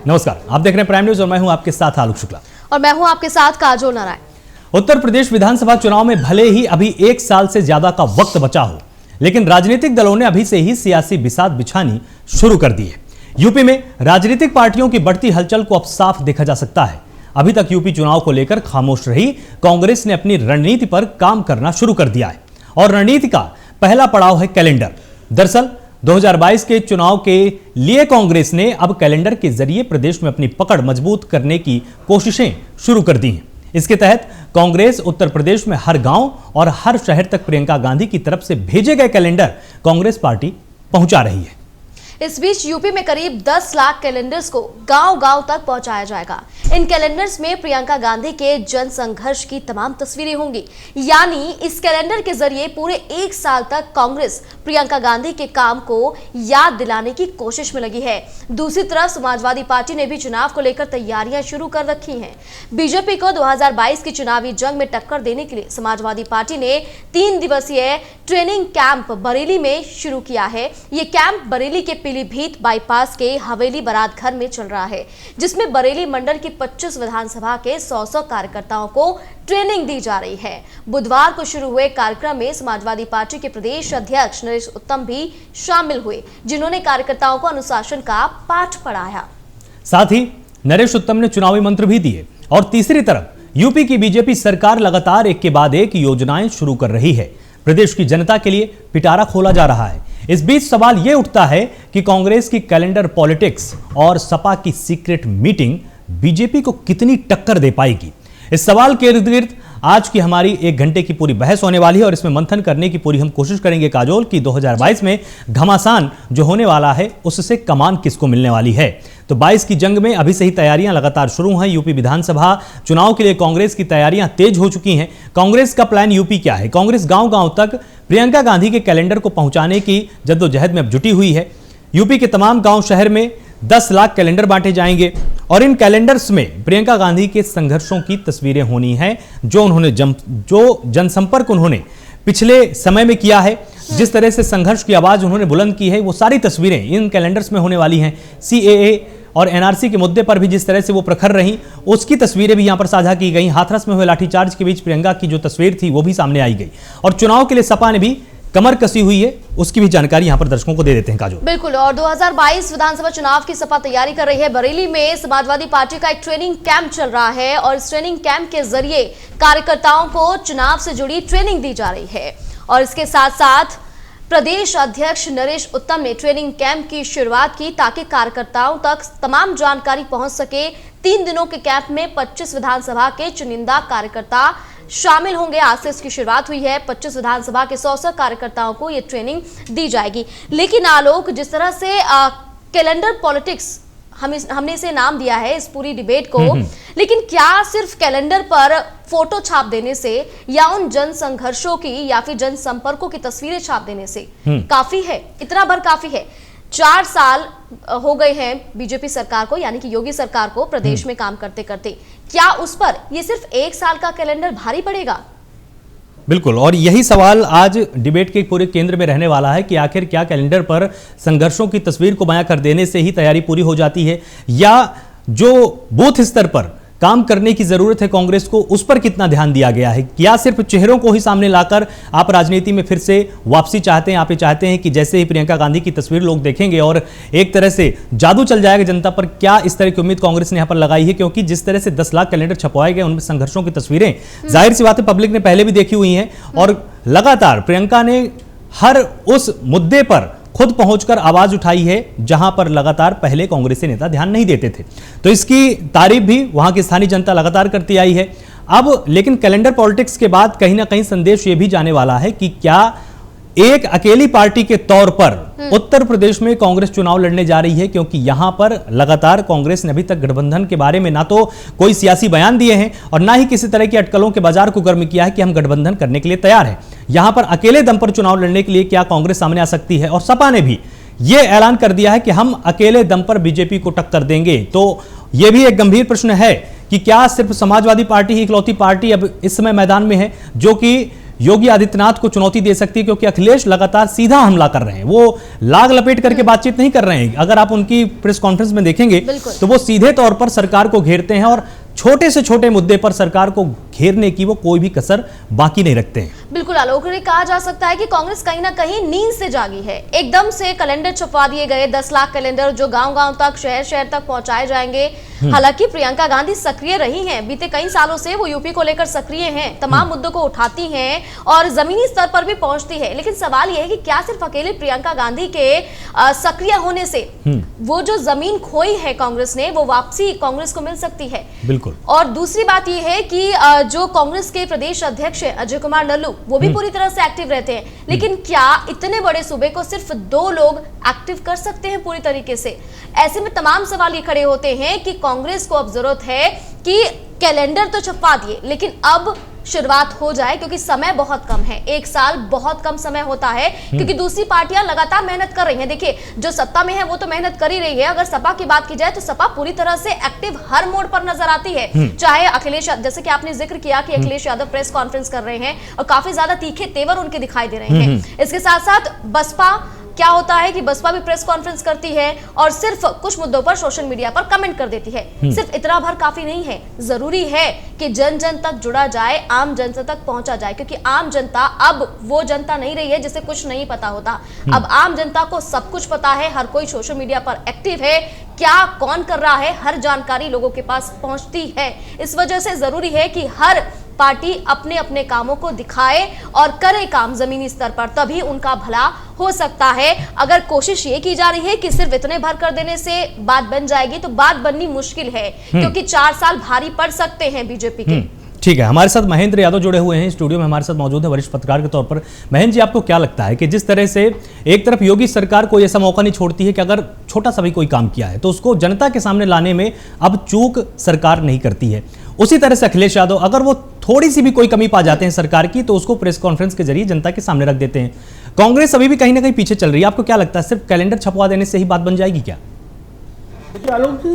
नमस्कार, आप देख रहे हैं प्राइम न्यूज और मैं हूं आपके साथ आलोक शुक्ला और मैं हूं आपके साथ काजोल नारायण। उत्तर प्रदेश विधानसभा चुनाव में भले ही अभी 1 साल से ज्यादा का वक्त बचा हो, लेकिन राजनीतिक दलों ने अभी से ही सियासी बिसात बिछानी शुरू कर दी है। यूपी में राजनीतिक पार्टियों की बढ़ती हलचल को अब साफ देखा जा सकता है। अभी तक यूपी चुनाव को लेकर खामोश रही कांग्रेस ने अपनी रणनीति पर काम करना शुरू कर दिया है और रणनीति का पहला पड़ाव है कैलेंडर। दरअसल 2022 के चुनाव के लिए कांग्रेस ने अब कैलेंडर के जरिए प्रदेश में अपनी पकड़ मजबूत करने की कोशिशें शुरू कर दी हैं। इसके तहत कांग्रेस उत्तर प्रदेश में हर गांव और हर शहर तक प्रियंका गांधी की तरफ से भेजे गए कैलेंडर कांग्रेस पार्टी पहुंचा रही है। इस बीच यूपी में करीब 10 लाख कैलेंडर्स को गांव-गांव तक पहुंचाया जाएगा। इन कैलेंडर्स में प्रियंका गांधी के जन संघर्ष की तमाम तस्वीरें होंगी। यानी इस कैलेंडर के जरिए पूरे 1 साल तक कांग्रेस प्रियंका गांधी के काम को याद दिलाने की कोशिश में लगी है। दूसरी तरफ समाजवादी पार्टी ने भी चुनाव को लेकर तैयारियां शुरू कर रखी हैं। बीजेपी को 2022 की चुनावी जंग में टक्कर देने के लिए समाजवादी पार्टी ने 3 दिवसीय ट्रेनिंग कैंप बरेली में शुरू किया है। ये कैंप बरेली के पीलीभीत बाईपास के हवेली बारात घर में चल रहा है, जिसमें बरेली मंडल की 25 विधानसभा के 100 कार्यकर्ताओं को ट्रेनिंग दी जा रही है। बुधवार को शुरू हुए कार्यक्रम में समाजवादी पार्टी के प्रदेश अध्यक्ष नरेश उत्तम भी शामिल हुए, जिन्होंने कार्यकर्ताओं को अनुशासन का पाठ पढ़ाया। साथ ही नरेश उत्तम ने चुनावी मंत्र भी दिए और तीसरी तरफ यूपी की बीजेपी सरकार लगातार एक के बाद एक योजनाएं शुरू कर रही है। प्रदेश की जनता के लिए पिटारा खोला जा रहा है। इस बीच सवाल यह उठता है कि कांग्रेस की कैलेंडर पॉलिटिक्स और सपा की सीक्रेट मीटिंग बीजेपी को कितनी टक्कर दे पाएगी। इस सवाल के इर्द गिर्द आज की हमारी 1 घंटे की पूरी बहस होने वाली है और इसमें मंथन करने की पूरी हम कोशिश करेंगे काजोल कि 2022 में घमासान जो होने वाला है उससे कमान किसको मिलने वाली है। तो 22 की जंग में अभी से ही तैयारियां लगातार शुरू हैं। यूपी विधानसभा चुनाव के लिए कांग्रेस की तैयारियां तेज हो चुकी हैं। कांग्रेस का प्लान यूपी क्या है? कांग्रेस गांव-गांव तक प्रियंका गांधी के कैलेंडर को पहुंचाने की जद्दोजहद में अब जुटी हुई है। यूपी के तमाम गांव शहर में 10 लाख कैलेंडर बांटे जाएंगे और इन कैलेंडर्स में प्रियंका गांधी के संघर्षों की तस्वीरें होनी हैं, जो जनसंपर्क उन्होंने पिछले समय में किया है, जिस तरह से संघर्ष की आवाज उन्होंने बुलंद की है, वो सारी तस्वीरें इन कैलेंडर्स में होने वाली हैं। सीएए और एनआरसी के मुद्दे पर भी जिस तरह से वो प्रखर रही, उसकी तस्वीरें भी यहां पर साझा की गई। हाथरस में हुए लाठीचार्ज के बीच प्रियंका की जो तस्वीर थी वो भी सामने आई गई और चुनाव के लिए सपा ने भी कमर कसी हुई है, उसकी भी जानकारी यहां पर दर्शकों को दे देते हैं काजोल। बिल्कुल, और 2022 विधानसभा चुनाव की सपा तैयारी कर रही है। बरेली में समाजवादी पार्टी का एक ट्रेनिंग कैंप चल रहा है और इस ट्रेनिंग कैंप के जरिए कार्यकर्ताओं को चुनाव से जुड़ी ट्रेनिंग दी जा रही है। और इसके साथ साथ प्रदेश अध्यक्ष नरेश उत्तम ने ट्रेनिंग कैंप की शुरुआत की ताकि कार्यकर्ताओं तक तमाम जानकारी पहुंच सके। 3 दिनों के कैंप में 25 विधानसभा के चुनिंदा कार्यकर्ता शामिल होंगे। आज से इसकी शुरुआत हुई है। 25 विधानसभा के 100 कार्यकर्ताओं को यह ट्रेनिंग दी जाएगी। लेकिन आलोक, जिस तरह से कैलेंडर पॉलिटिक्स हमने इसे नाम दिया है इस पूरी डिबेट को, लेकिन क्या सिर्फ कैलेंडर पर फोटो छाप देने से या उन जन संघर्षों की या फिर जन संपर्कों की तस्वीरें छाप देने से काफी है? इतना भर काफी है? 4 साल हो गए हैं बीजेपी सरकार को, यानी कि योगी सरकार को प्रदेश में काम करते करते। क्या उस पर ये सिर्फ 1 साल का कैलेंडर भारी पड़ेगा? बिल्कुल, और यही सवाल आज डिबेट के पूरे केंद्र में रहने वाला है कि आखिर क्या कैलेंडर पर संघर्षों की तस्वीर को बयां कर देने से ही तैयारी पूरी हो जाती है, या जो बूथ स्तर पर काम करने की जरूरत है कांग्रेस को, उस पर कितना ध्यान दिया गया है? क्या सिर्फ चेहरों को ही सामने लाकर आप राजनीति में फिर से वापसी चाहते हैं? आप ये चाहते हैं कि जैसे ही प्रियंका गांधी की तस्वीर लोग देखेंगे और एक तरह से जादू चल जाएगा जनता पर? क्या इस तरह की उम्मीद कांग्रेस ने यहां पर लगाई है? क्योंकि जिस तरह से 10 लाख कैलेंडर छपवाए गए उनमें संघर्षों की तस्वीरें जाहिर सी बात है पब्लिक ने पहले भी देखी हुई हैं और लगातार प्रियंका ने हर उस मुद्दे पर खुद पहुंचकर आवाज उठाई है जहां पर लगातार पहले कांग्रेसी नेता ध्यान नहीं देते थे। तो इसकी तारीफ भी वहां की स्थानीय जनता लगातार करती आई है। अब लेकिन कैलेंडर पॉलिटिक्स के बाद कहीं ना कहीं संदेश यह भी जाने वाला है कि क्या एक अकेली पार्टी के तौर पर उत्तर प्रदेश में कांग्रेस चुनाव लड़ने जा रही है, क्योंकि यहां पर लगातार कांग्रेस ने अभी तक गठबंधन के बारे में ना तो कोई सियासी बयान दिए हैं और ना ही किसी तरह की अटकलों के बाजार को गर्म किया है कि हम गठबंधन करने के लिए तैयार हैं। यहां पर अकेले दम पर चुनाव लड़ने के लिए क्या कांग्रेस सामने आ सकती है? और सपा ने भी यह ऐलान कर दिया है कि हम अकेले दम पर बीजेपी को टक्कर देंगे। तो यह भी एक गंभीर प्रश्न है कि क्या सिर्फ समाजवादी पार्टी ही इकलौती पार्टी अब इस समय मैदान में है जो कि योगी आदित्यनाथ को चुनौती दे सकती है, क्योंकि अखिलेश लगातार सीधा हमला कर रहे हैं, वो लाग लपेट करके बातचीत नहीं कर रहे हैं। अगर आप उनकी प्रेस कॉन्फ्रेंस में देखेंगे तो वो सीधे तौर पर सरकार को घेरते हैं और छोटे से छोटे मुद्दे पर सरकार को घेरने की वो कोई भी कसर बाकी नहीं रखते हैं। बिल्कुल आलोक, कहा जा सकता है कि कांग्रेस कहीं ना कहीं नींद से जागी है। एकदम से कैलेंडर छपवा दिए गए, 10 लाख कैलेंडर जो गांव-गांव तक, शहर-शहर तक पहुंचाए जाएंगे। हालांकि प्रियंका गांधी सक्रिय रही हैं, बीते कई सालों से वो यूपी को लेकर सक्रिय हैं, तमाम मुद्दों को उठाती हैं और जमीनी स्तर पर भी पहुंचती है। लेकिन सवाल यह है कि क्या सिर्फ अकेले प्रियंका गांधी के सक्रिय होने से वो जो जमीन खोई है कांग्रेस ने, वो वापसी कांग्रेस को मिल सकती है? बिल्कुल। और दूसरी बात यह है कि जो कांग्रेस के प्रदेश अध्यक्ष हैं अजय कुमार लल्लू, वो भी पूरी तरह से एक्टिव रहते हैं। लेकिन क्या इतने बड़े सूबे को सिर्फ 2 लोग एक्टिव कर सकते हैं पूरी तरीके से? ऐसे में तमाम सवाल ये खड़े होते हैं कि कांग्रेस को अब जरूरत है कि कैलेंडर तो छपवा दिए, लेकिन अब शुरुआत हो जाए, क्योंकि समय बहुत कम है। 1 साल बहुत कम समय होता है, क्योंकि दूसरी पार्टियां लगातार मेहनत कर रही हैं। देखिए, जो सत्ता में है वो तो मेहनत कर ही रही है। अगर सपा की बात की जाए तो सपा पूरी तरह से एक्टिव हर मोड़ पर नजर आती है। चाहे अखिलेश, जैसे कि आपने जिक्र किया कि अखिलेश यादव प्रेस कॉन्फ्रेंस कर रहे हैं और काफी ज्यादा तीखे तेवर उनके दिखाई दे रहे हैं। इसके साथ साथ बसपा, क्या होता है कि बसपा भी प्रेस कॉन्फ्रेंस करती है और सिर्फ कुछ मुद्दों पर सोशल मीडिया पर कमेंट कर देती है। सिर्फ इतना भर काफी नहीं है, जरूरी है कि जन जन तक जुड़ा जाए, आम जनता तक पहुंचा जाए, क्योंकि आम जनता अब वो जनता नहीं रही है जिसे कुछ नहीं पता होता। अब आम जनता को सब कुछ पता है, हर कोई सोशल मीडिया पर एक्टिव है, क्या कौन कर रहा है, हर जानकारी लोगों के पास पहुंचती है। इस वजह से जरूरी है कि हर पार्टी अपने अपने कामों को दिखाए और करे काम जमीनी स्तर पर, तभी उनका भला हो सकता है। अगर कोशिश ये की जा रही है कि सिर्फ इतने भर कर देने से बात बन जाएगी, तो बात बननी मुश्किल है, क्योंकि 4 साल भारी पड़ सकते हैं बीजेपी के। ठीक है, हमारे साथ महेंद्र यादव जुड़े हुए हैं, स्टूडियो में हमारे साथ मौजूद है वरिष्ठ पत्रकार के तौर पर। महेंद्र जी, आपको क्या लगता है कि जिस तरह से एक तरफ योगी सरकार कोई ऐसा मौका नहीं छोड़ती है कि अगर छोटा सा भी कोई काम किया है तो उसको जनता के सामने लाने में अब चूक सरकार नहीं करती है, उसी तरह से अखिलेश यादव अगर वो थोड़ी सी भी कोई कमी पा जाते हैं सरकार की तो उसको प्रेस कॉन्फ्रेंस के जरिए जनता के सामने रख देते हैं। कांग्रेस अभी भी कहीं ना कहीं पीछे चल रही है। आपको क्या लगता है, सिर्फ कैलेंडर छपवा देने से ही बात बन जाएगी क्या? देखिए आलोक जी,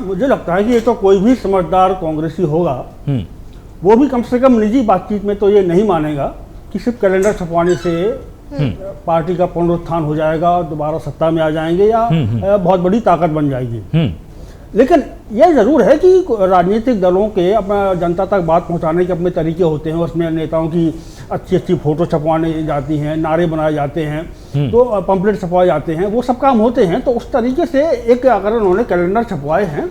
मुझे लगता है कि ये तो कोई भी समझदार कांग्रेसी होगा, वो भी कम से कम निजी बातचीत में तो ये नहीं मानेगा कि सिर्फ कैलेंडर छपवाने से पार्टी का पुनरुत्थान हो जाएगा, दोबारा सत्ता में आ जाएंगे या बहुत बड़ी ताकत बन जाएगी। लेकिन यह जरूर है कि राजनीतिक दलों के अपना जनता तक बात पहुंचाने के अपने तरीके होते हैं। उसमें नेताओं की अच्छी अच्छी फोटो छपवाने जाती हैं, नारे बनाए जाते हैं, तो पंपलेट छपवाए जाते हैं, वो सब काम होते हैं। तो उस तरीके से एक अगर उन्होंने कैलेंडर छपवाए हैं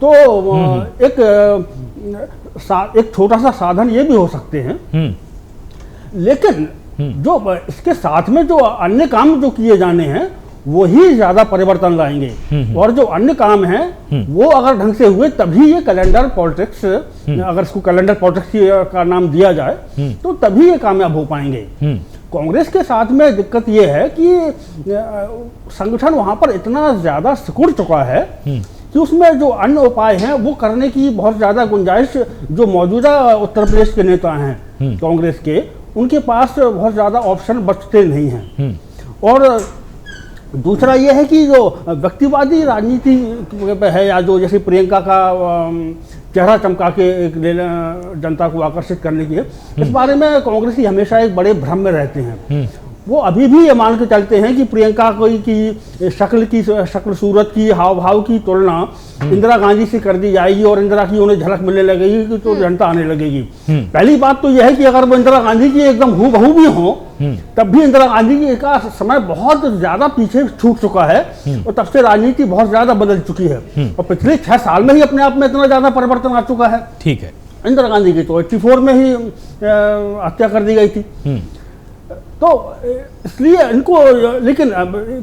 तो एक छोटा सा साधन ये भी हो सकते हैं। लेकिन जो इसके साथ में जो अन्य काम जो किए जाने हैं वो ही ज्यादा परिवर्तन लाएंगे, और जो अन्य काम हैं वो अगर ढंग से हुए तभी ये कैलेंडर पॉलिटिक्स, अगर इसको कैलेंडर पॉलिटिक्स का नाम दिया जाए तो तभी ये कामयाब हो पाएंगे। कांग्रेस के साथ में दिक्कत ये है कि संगठन वहां पर इतना ज्यादा सिकुड़ चुका है कि उसमें जो अन्य उपाय हैं वो करने की बहुत ज्यादा गुंजाइश जो मौजूदा उत्तर प्रदेश के नेता हैं कांग्रेस के, उनके पास बहुत ज्यादा ऑप्शन बचते नहीं हैं। और दूसरा ये है कि जो व्यक्तिवादी राजनीति है, या जो जैसे प्रियंका का चेहरा चमका के एक जनता को आकर्षित करने की है, इस बारे में कांग्रेसी हमेशा एक बड़े भ्रम में रहते हैं। वो अभी भी ये मान के चलते हैं कि प्रियंका की शक्ल सूरत की, हाव भाव की तुलना इंदिरा गांधी से कर दी जाएगी और इंदिरा की उन्हें झलक मिलने लगेगी तो जनता आने लगेगी। पहली बात तो यह है कि अगर वो इंदिरा गांधी की एकदम हूबहू भी हो, तब भी इंदिरा गांधी जी का समय बहुत ज्यादा पीछे छूट चुका है और तब से राजनीति बहुत ज्यादा बदल चुकी है और पिछले 6 साल में ही अपने आप में इतना ज्यादा परिवर्तन आ चुका है। ठीक है, इंदिरा गांधी की तो 84 में ही हत्या कर दी गई थी। तो इसलिए इनको, लेकिन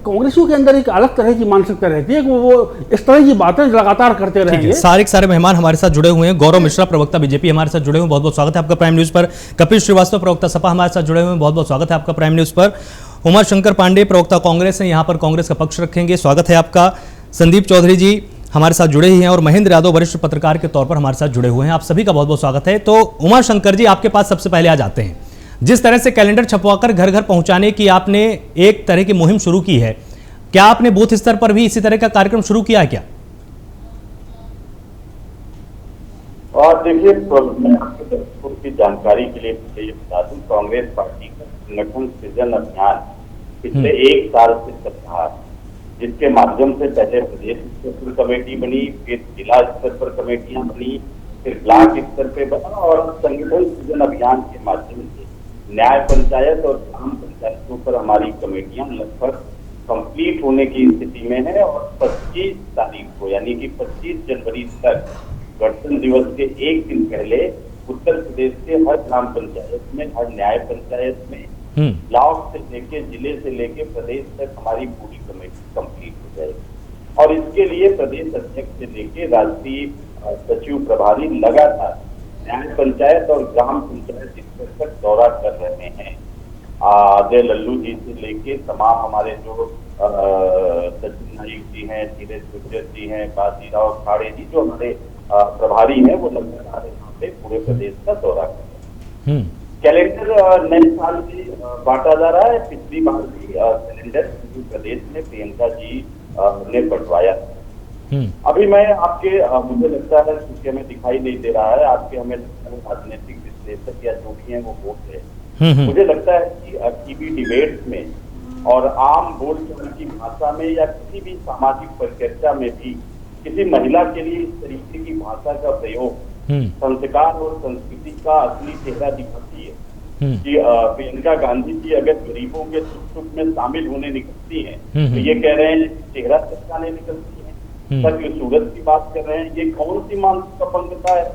कांग्रेसियों के अंदर एक अलग तरह की मानसिकता रहती है कि वो इस तरह की बातें लगातार करते रहेंगे। सारे मेहमान हमारे साथ जुड़े हुए हैं। गौरव मिश्रा, प्रवक्ता बीजेपी, हमारे साथ जुड़े हुए हैं, बहुत बहुत स्वागत है आपका प्राइम न्यूज पर। कपिल श्रीवास्तव, प्रवक्ता सपा, हमारे साथ जुड़े हुए हैं, बहुत बहुत स्वागत है आपका प्राइम न्यूज पर। उमा शंकर पांडे, प्रवक्ता कांग्रेस है, यहाँ पर कांग्रेस का पक्ष रखेंगे, स्वागत है आपका। संदीप चौधरी जी हमारे साथ जुड़े ही हैं और महेंद्र यादव वरिष्ठ पत्रकार के तौर पर हमारे साथ जुड़े हुए हैं, आप सभी का बहुत बहुत स्वागत है। तो उमा शंकर जी, आपके पास सबसे पहले आ जाते हैं। जिस तरह से कैलेंडर छपवाकर घर घर पहुंचाने की आपने एक तरह की मुहिम शुरू की है, क्या आपने बूथ स्तर पर भी इसी तरह का कार्यक्रम शुरू किया है क्या? और देखिए, मैं आपको दर्शकों की जानकारी के लिए ये बता दूं, कांग्रेस पार्टी का संगठन सृजन अभियान पिछले 1 साल से चल रहा है, जिसके माध्यम से पहले प्रदेश स्तर पर कमेटी बनी, फिर जिला स्तर पर कमेटियां बनी, फिर ब्लॉक स्तर पे बना, और संगठन सृजन अभियान के माध्यम से न्याय पंचायत और ग्राम पंचायतों पर हमारी कमेटियां लगभग कंप्लीट होने की स्थिति में है। और 25 तारीख को, यानी कि 25 जनवरी तक, गणतंत्र दिवस के 1 दिन पहले उत्तर प्रदेश के हर ग्राम पंचायत में, हर न्याय पंचायत में, ब्लॉक से लेके, जिले से लेके प्रदेश तक हमारी पूरी कमेटी कंप्लीट हो जाएगी। और इसके लिए प्रदेश अध्यक्ष से लेके राष्ट्रीय सचिव प्रभारी लगातार न्याय पंचायत और ग्राम पंचायत स्तर तक दौरा कर रहे हैं। अजय लल्लू जी से लेके तमाम हमारे जो सचिन नाइक जी हैं, धीरज गुर्जर जी हैं, बाजीराव खाड़े जी, जो हमारे प्रभारी हैं, वो लगातार यहाँ पे पूरे प्रदेश का दौरा कर रहे हैं। कैलेंडर नए साल से बांटा जा रहा है। पिछली बार भी कैलेंडर प्रदेश में प्रियंका जी ने बंटवाया। अभी मैं आपके, मुझे लगता है, क्योंकि हमें दिखाई नहीं दे रहा है, आपके हमें राजनीतिक विश्लेषक या जो भी है वो बोल रहे हैं। मुझे लगता है कि टीवी डिबेट्स में और आम बोलचाल की भाषा में या किसी भी सामाजिक परिचर्चा में भी किसी महिला के लिए इस तरीके की भाषा का प्रयोग संस्कार और संस्कृति का असली चेहरा दिखाती है। कि प्रियंका गांधी जी अगर गरीबों के सुख में शामिल होने निकलती हैं तो ये कह रहे हैं चेहरा चटकाने निकलती हैं, सच सूरत की बात कर रहे हैं। ये कौन सी मानसिक अपंगता है?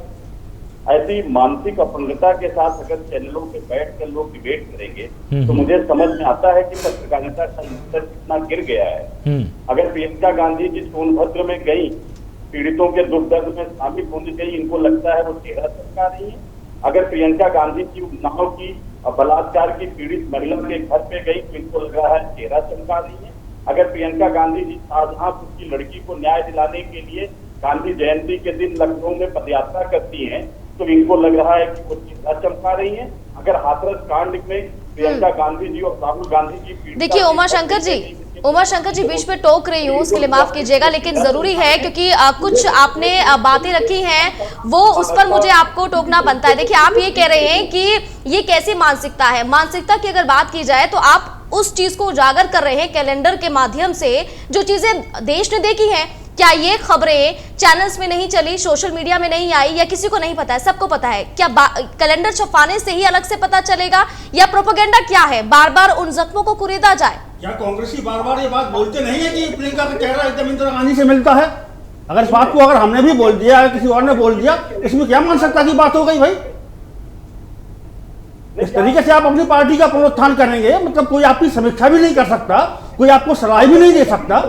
ऐसी मानसिक अपंगता के साथ अगर चैनलों पे बैठकर लोग डिबेट करेंगे तो मुझे समझ में आता है कि पत्रकारिता का स्तर कितना गिर गया है। अगर प्रियंका गांधी जी सोनभद्र में गई, पीड़ितों के दुख दर्द में शामिल होने गई, इनको लगता है वो चेहरा चमका रही है। अगर प्रियंका गांधी जी उन्नाव की बलात्कार की पीड़ित महिला के घर पे गई तो इनको लग रहा है चेहरा चमका रही है। अगर प्रियंका गांधी जी शाहजहांपुर की लड़की को न्याय दिलाने के लिए गांधी जयंती के दिन लखनऊ में पदयात्रा करती हैं तो इनको लग रहा है कि वो चेहरा चमका रही है। अगर हाथरस कांड में प्रियंका गांधी जी और राहुल गांधी जी, देखिए उमाशंकर जी बीच में टोक रही हूँ, उसके लिए माफ कीजिएगा, लेकिन जरूरी है क्योंकि कुछ आपने बातें रखी हैं वो उस पर मुझे आपको टोकना बनता है। देखिए, आप ये कह रहे हैं कि ये कैसी मानसिकता है। मानसिकता की अगर बात की जाए तो आप उस चीज को उजागर कर रहे हैं कैलेंडर के माध्यम से, जो चीजें देश ने देखी हैं। क्या ये खबरें चैनल्स में नहीं चली, सोशल मीडिया में नहीं आई, या किसी को नहीं पता है? सबको पता है। क्या कैलेंडर छपाने से ही अलग से पता चलेगा, या प्रोपेगेंडा क्या है? बार बार उन जख्मों को कुरेदा जाए? क्या कांग्रेसी बार बार ये बात बोलते नहीं है कि प्रियंका का चेहरा एकदम इंदिरा गांधी से मिलता है? अगर इस बात को अगर हमने भी बोल दिया, किसी और ने बोल दिया, इसमें क्या मानसिकता की बात हो गई भाई? इस तरीके से आप अपनी पार्टी का पुनरुत्थान करेंगे, मतलब कोई आपकी समीक्षा भी नहीं कर सकता, कोई आपको सलाह भी नहीं दे सकता।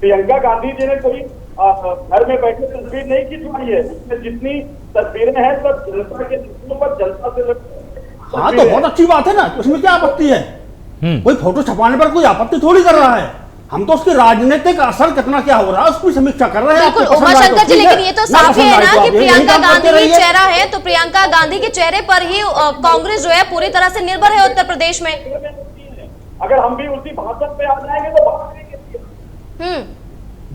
प्रियंका गांधी जी ने कोई घर में बैठे तस्वीर नहीं खिंचवाई है। उसमें जितनी तस्वीरें हैं सब जनता के दुखों पर, जनता से। हाँ, तो बहुत अच्छी बात है ना, उसमें क्या आपत्ति है? कोई फोटो छपाने पर कोई आपत्ति थोड़ी कर रहा है। हम तो उसके राजनीतिक असर कितना क्या हो रहा है उसकी समीक्षा कर रहे हैं। बिल्कुल उमाशंकर जी, लेकिन ये तो साफ है ना कि प्रियंका गांधी ही चेहरा है, तो प्रियंका गांधी के चेहरे पर ही कांग्रेस जो है पूरी तरह से निर्भर है उत्तर प्रदेश में। अगर हम भी उसी भाषा पे आ जाएंगे तो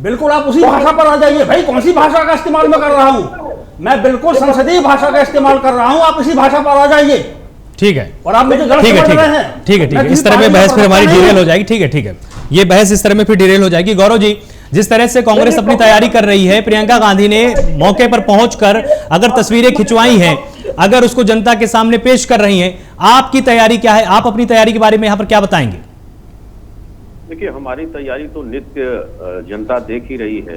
बिल्कुल आप उसी भाषा पर आ जाइए भाई। कौन सी भाषा का इस्तेमाल मैं कर रहा हूँ? मैं बिल्कुल संसदीय भाषा का इस्तेमाल कर रहा हूँ, आप इसी भाषा पर आ जाइए। ठीक है, और आप मुझे गलत समझ रहे हैं। ठीक है, इस तरह में बहस फिर हमारी डिरेल हो जाएगी। ठीक है, ये बहस इस तरह में फिर डिरेल हो जाएगी। गौरव जी, जिस तरह से कांग्रेस अपनी तैयारी कर रही है, प्रियंका गांधी ने मौके पर पहुंचकर अगर तस्वीरें खिंचवाई हैं, अगर उसको जनता के सामने पेश कर रही हैं, आपकी तैयारी क्या है? आप अपनी तैयारी के बारे में यहाँ पर क्या बताएंगे? देखिए, हमारी तैयारी तो नित्य जनता देख ही रही है।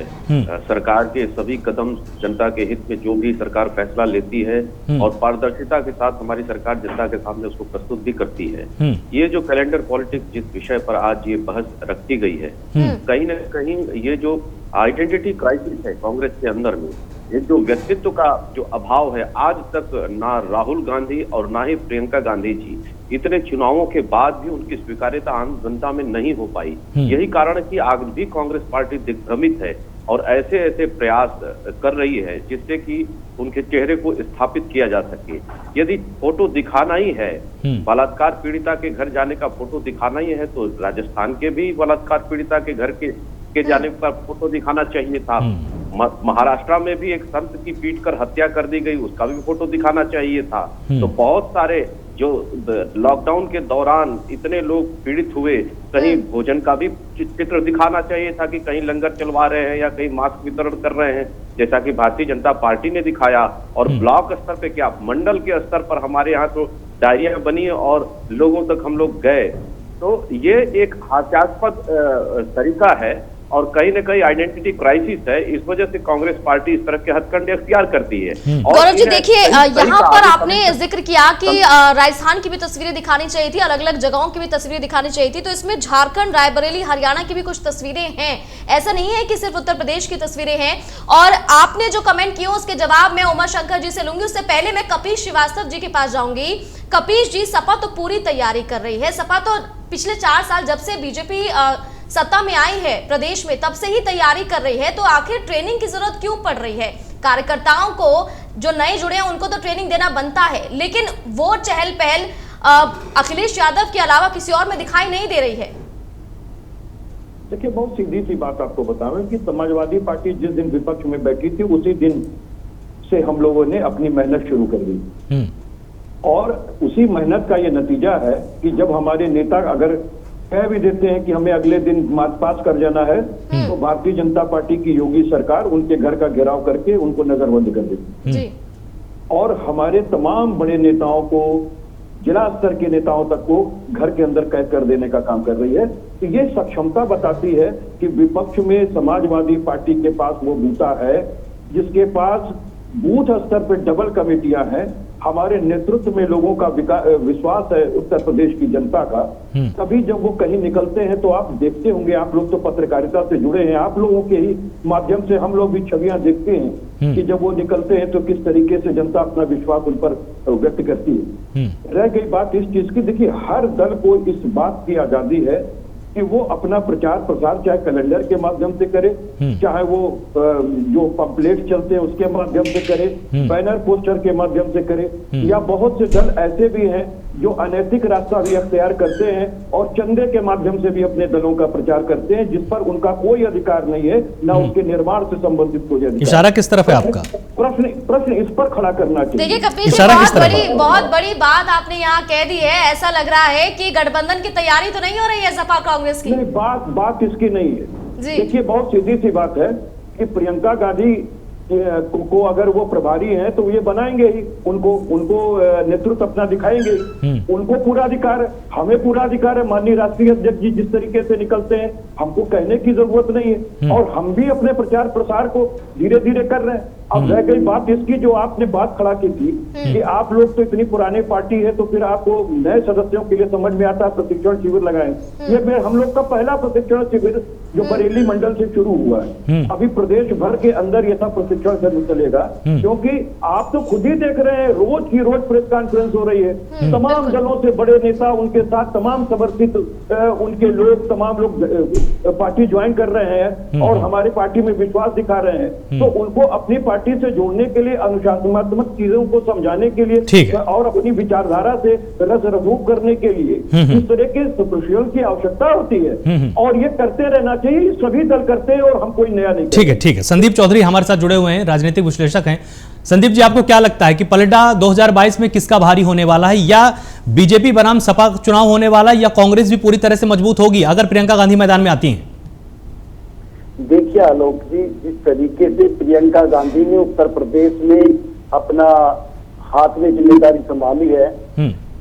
सरकार के सभी कदम, जनता के हित में जो भी सरकार फैसला लेती है और पारदर्शिता के साथ हमारी सरकार जनता के सामने उसको प्रस्तुत भी करती है। ये जो कैलेंडर पॉलिटिक्स जिस विषय पर आज ये बहस रखी गई है, कहीं ना कहीं ये जो आइडेंटिटी क्राइसिस है कांग्रेस के अंदर में, ये जो व्यक्तित्व का जो अभाव है, आज तक ना राहुल गांधी और ना ही प्रियंका गांधी जी इतने चुनावों के बाद भी उनकी स्वीकार्यता आम जनता में नहीं हो पाई। यही कारण है कि आज भी कांग्रेस पार्टी दिग्भ्रमित है और ऐसे ऐसे प्रयास कर रही है जिससे कि उनके चेहरे को स्थापित किया जा सके। यदि फोटो दिखाना ही है, बलात्कार पीड़िता के घर जाने का फोटो दिखाना ही है, तो राजस्थान के भी बलात्कार पीड़िता के घर के जाने का फोटो दिखाना चाहिए था। महाराष्ट्र में भी एक संत की पीट कर हत्या कर दी गई, उसका भी फोटो दिखाना चाहिए था। तो बहुत सारे जो लॉकडाउन के दौरान इतने लोग पीड़ित हुए, कहीं भोजन का भी चित्र दिखाना चाहिए था कि कहीं लंगर चलवा रहे हैं या कहीं मास्क वितरण कर रहे हैं, जैसा कि भारतीय जनता पार्टी ने दिखाया। और ब्लॉक स्तर पे क्या, मंडल के स्तर पर हमारे यहाँ तो डायरिया बनी और लोगों तक हम लोग गए। तो ये एक हास्यास्पद तरीका है और कहीं न कहीं आइडेंटिटी क्राइसिस है। इस वजह से कांग्रेस पार्टी इस तरह के हथकंडे अख्तियार करती है। गौरव जी देखिए, यहाँ पर आपने जिक्र किया कि राजस्थान की भी तस्वीरें दिखानी चाहिए थी, अलग अलग जगहों की भी तस्वीरें दिखानी चाहिए थी, तो इसमें झारखंड, रायबरेली, हरियाणा की भी कुछ तस्वीरें हैं। ऐसा नहीं है कि सिर्फ उत्तर प्रदेश की तस्वीरें हैं। और आपने जो कमेंट किए उसके जवाब मैं उमा शंकर जी से लूंगी। उससे पहले मैं कपीश श्रीवास्तव जी के पास जाऊंगी। कपीश जी, सपा तो पूरी तैयारी कर रही है। सपा तो पिछले 4 साल जब से बीजेपी सत्ता में आई है प्रदेश में, तब से ही तैयारी कर रही है। तो आखिर ट्रेनिंग की जरूरत क्यों पड़ रही है? कार्यकर्ताओं को, जो नए जुड़े हैं उनको तो ट्रेनिंग देना बनता है, लेकिन वो चहल पहल अखिलेश यादव के अलावा किसी और में दिखाई नहीं दे रही है। देखिए, बहुत सीधी सी बात आपको बताऊं कि समाजवादी पार्टी जिस दिन विपक्ष में बैठी थी उसी दिन से हम लोगों ने अपनी मेहनत शुरू कर दी। और उसी मेहनत का ये नतीजा है कि जब हमारे नेता अगर कह भी देते हैं कि हमें अगले दिन मार्च पास कर जाना है, तो भारतीय जनता पार्टी की योगी सरकार उनके घर का घेराव करके उनको नजरबंद कर देती है। और हमारे तमाम बड़े नेताओं को, जिला स्तर के नेताओं तक को घर के अंदर कैद कर देने का काम कर रही है। तो ये सक्षमता बताती है कि विपक्ष में समाजवादी पार्टी के पास वो बूता है जिसके पास बूथ स्तर पर डबल कमेटियां हैं। हमारे नेतृत्व में लोगों का विश्वास है उत्तर प्रदेश की जनता का। तभी जब वो कहीं निकलते हैं तो आप देखते होंगे, आप लोग तो पत्रकारिता से जुड़े हैं, आप लोगों के ही माध्यम से हम लोग भी छवियां देखते हैं कि जब वो निकलते हैं तो किस तरीके से जनता अपना विश्वास उन पर व्यक्त करती है। रह गई बात इस चीज की, देखिए हर दल को इस बात की आजादी है कि वो अपना प्रचार प्रसार चाहे कैलेंडर के माध्यम से करे, चाहे वो जो पंपलेट चलते हैं उसके माध्यम से करे, बैनर पोस्टर के माध्यम से करे, या बहुत से दल ऐसे भी हैं जो अनैतिक रास्ता भी अख्तियार करते हैं और चंदे के माध्यम से भी अपने दलों का प्रचार करते हैं, जिस पर उनका कोई अधिकार नहीं है, ना उसके निर्माण से संबंधित कोई अधिकार। इशारा किस तरफ है आपका? प्रश्न इस पर खड़ा करना चाहिए। देखिए कपिल जी, बहुत बड़ी बात आपने यहाँ कह दी है। ऐसा लग रहा है कि गठबंधन की तैयारी तो नहीं हो रही है सपा कांग्रेस की। नहीं, बात इसकी नहीं है। देखिए बहुत सीधी सी बात है कि प्रियंका गांधी को अगर वो प्रभारी हैं तो ये बनाएंगे ही, उनको नेतृत्व अपना दिखाएंगे ही। उनको पूरा अधिकार है, हमें पूरा अधिकार है। माननीय राष्ट्रीय अध्यक्ष जी जिस तरीके से निकलते हैं हमको कहने की जरूरत नहीं है, और हम भी अपने प्रचार प्रसार को धीरे धीरे कर रहे हैं। अब रह गई बात इसकी जो आपने बात खड़ा की थी कि आप लोग तो इतनी पुरानी पार्टी है तो फिर आपको नए सदस्यों के लिए समझ में आता है प्रशिक्षण शिविर लगाएं। ये फिर हम लोग का पहला प्रशिक्षण शिविर जो बरेली मंडल से शुरू हुआ है, अभी प्रदेश भर के अंदर ये सब प्रशिक्षण शिविर चलेगा, क्योंकि आप तो खुद ही देख रहे हैं रोज की रोज प्रेस कॉन्फ्रेंस हो रही है। तमाम दलों से बड़े नेता, उनके साथ तमाम समर्थित उनके लोग, तमाम लोग पार्टी ज्वाइन कर रहे हैं और हमारी पार्टी में विश्वास दिखा रहे हैं। तो उनको अपनी पार्टी से जोड़ने के लिए, अनुशासनात्मक चीजों को समझाने के लिए और अपनी विचारधारा से रस रसूख करने के लिए इस तरह के प्रशिक्षण की आवश्यकता होती है, और ये करते रहना चाहिए। सभी दल करते हैं और हम कोई नया नहीं। ठीक है। संदीप चौधरी हमारे साथ जुड़े हुए हैं, राजनीतिक विश्लेषक हैं। संदीप जी, आपको क्या लगता है कि पलटा 2022 में किसका भारी होने वाला है? या बीजेपी बनाम सपा चुनाव होने वाला है, या कांग्रेस भी पूरी तरह से मजबूत होगी अगर प्रियंका गांधी मैदान में आती हैं? देखिए आलोक जी, जिस तरीके से प्रियंका गांधी ने उत्तर प्रदेश में अपना हाथ में जिम्मेदारी संभाली है,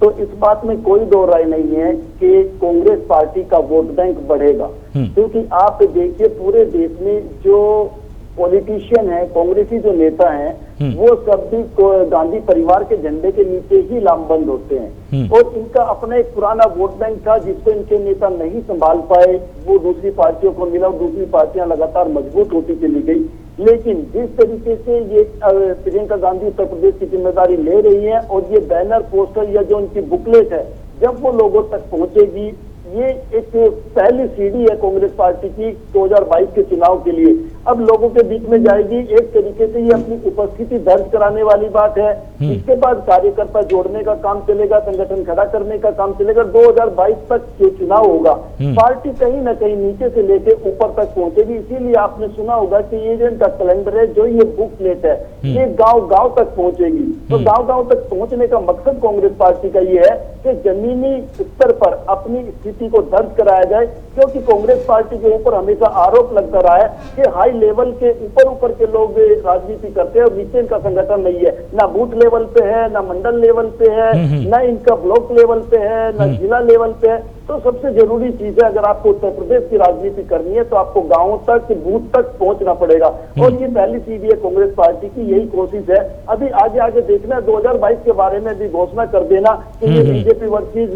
तो इस बात में कोई दो राय नहीं है कि कांग्रेस पार्टी का वोट बैंक बढ़ेगा। क्योंकि आप देखिए पूरे देश में जो पॉलिटिशियन है, कांग्रेसी जो नेता हैं, वो सब भी गांधी परिवार के झंडे के नीचे ही लामबंद होते हैं, और इनका अपना एक पुराना वोट बैंक था जिसको इनके नेता नहीं संभाल पाए, वो दूसरी पार्टियों को मिला और दूसरी पार्टियां लगातार मजबूत होती चली गई। लेकिन जिस तरीके से ये प्रियंका गांधी उत्तर प्रदेश की जिम्मेदारी ले रही है, और ये बैनर पोस्टर या जो उनकी बुकलेट है जब वो लोगों तक पहुंचेगी, ये एक पहली सीढ़ी है कांग्रेस पार्टी की 2022 के चुनाव के लिए। अब लोगों के बीच में जाएगी। एक तरीके से ये अपनी उपस्थिति दर्ज कराने वाली बात है। इसके बाद कार्यकर्ता जोड़ने का काम चलेगा, संगठन खड़ा करने का काम चलेगा। 2022 तक जो चुनाव होगा, पार्टी कहीं ना कहीं नीचे से लेके ऊपर तक पहुंचेगी। इसीलिए आपने सुना होगा कि ये जो इनका कैलेंडर है, जो ये बुकलेट है, ये गांव गांव तक पहुंचेगी। तो गांव गांव तक पहुंचने का मकसद कांग्रेस पार्टी का ये है कि जमीनी स्तर पर अपनी स्थिति को दर्ज कराया जाए, क्योंकि कांग्रेस पार्टी के ऊपर हमेशा आरोप लगता रहा है कि हाई लेवल के ऊपर के लोग राजनीति करते हैं और नीचे इनका संगठन नहीं है। ना बूथ लेवल पे है, ना मंडल लेवल पे है, ना इनका ब्लॉक लेवल पे है, ना जिला लेवल पे है। तो सबसे जरूरी चीज है, अगर आपको उत्तर प्रदेश की राजनीति करनी है तो आपको गांवों तक, बूथ तक पहुंचना पड़ेगा। और ये पहली सीढ़ी है कांग्रेस पार्टी की, यही कोशिश है। अभी आगे देखना है, 2022 के बारे में भी घोषणा कर देना कि ये बीजेपी वर्सेज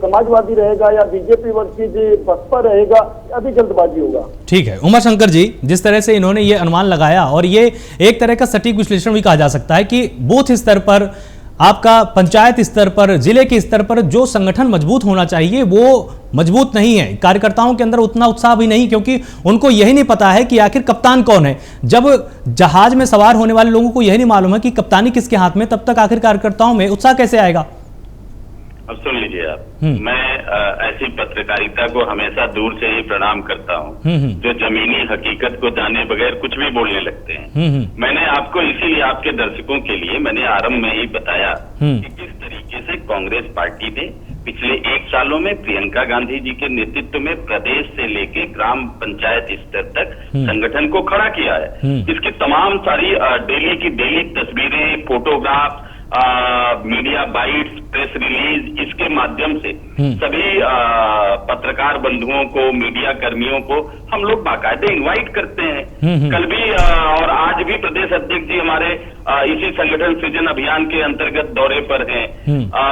समाजवादी रहेगा या बीजेपी वर्सेज बसपा रहेगा, अभी जल्दबाजी होगा। ठीक है उमाशंकर जी, जिस तरह से इन्होंने ये अनुमान लगाया, और ये एक तरह का सटीक विश्लेषण भी कहा जा सकता है कि बूथ स्तर पर, आपका पंचायत स्तर पर, जिले के स्तर पर जो संगठन मजबूत होना चाहिए वो मजबूत नहीं है। कार्यकर्ताओं के अंदर उतना उत्साह भी नहीं, क्योंकि उनको यही नहीं पता है कि आखिर कप्तान कौन है। जब जहाज में सवार होने वाले लोगों को यही नहीं मालूम है कि कप्तानी किसके हाथ में, तब तक आखिर कार्यकर्ताओं में उत्साह कैसे आएगा? अब सुन लीजिए आप, मैं ऐसी पत्रकारिता को हमेशा दूर से ही प्रणाम करता हूँ जो जमीनी हकीकत को जाने बगैर कुछ भी बोलने लगते हैं। मैंने आपको इसीलिए आपके दर्शकों के लिए मैंने आरंभ में ही बताया कि किस तरीके से कांग्रेस पार्टी ने पिछले 1 सालों में प्रियंका गांधी जी के नेतृत्व में प्रदेश से लेके ग्राम पंचायत स्तर तक संगठन को खड़ा किया है। इसकी तमाम सारी डेली की डेली तस्वीरें, photograph, media bytes, press release, इसके माध्यम से सभी पत्रकार बंधुओं को, मीडिया कर्मियों को हम लोग बाकायदे इनवाइट करते हैं। कल भी और आज भी प्रदेश अध्यक्ष जी हमारे इसी संगठन सृजन अभियान के अंतर्गत दौरे पर हैं।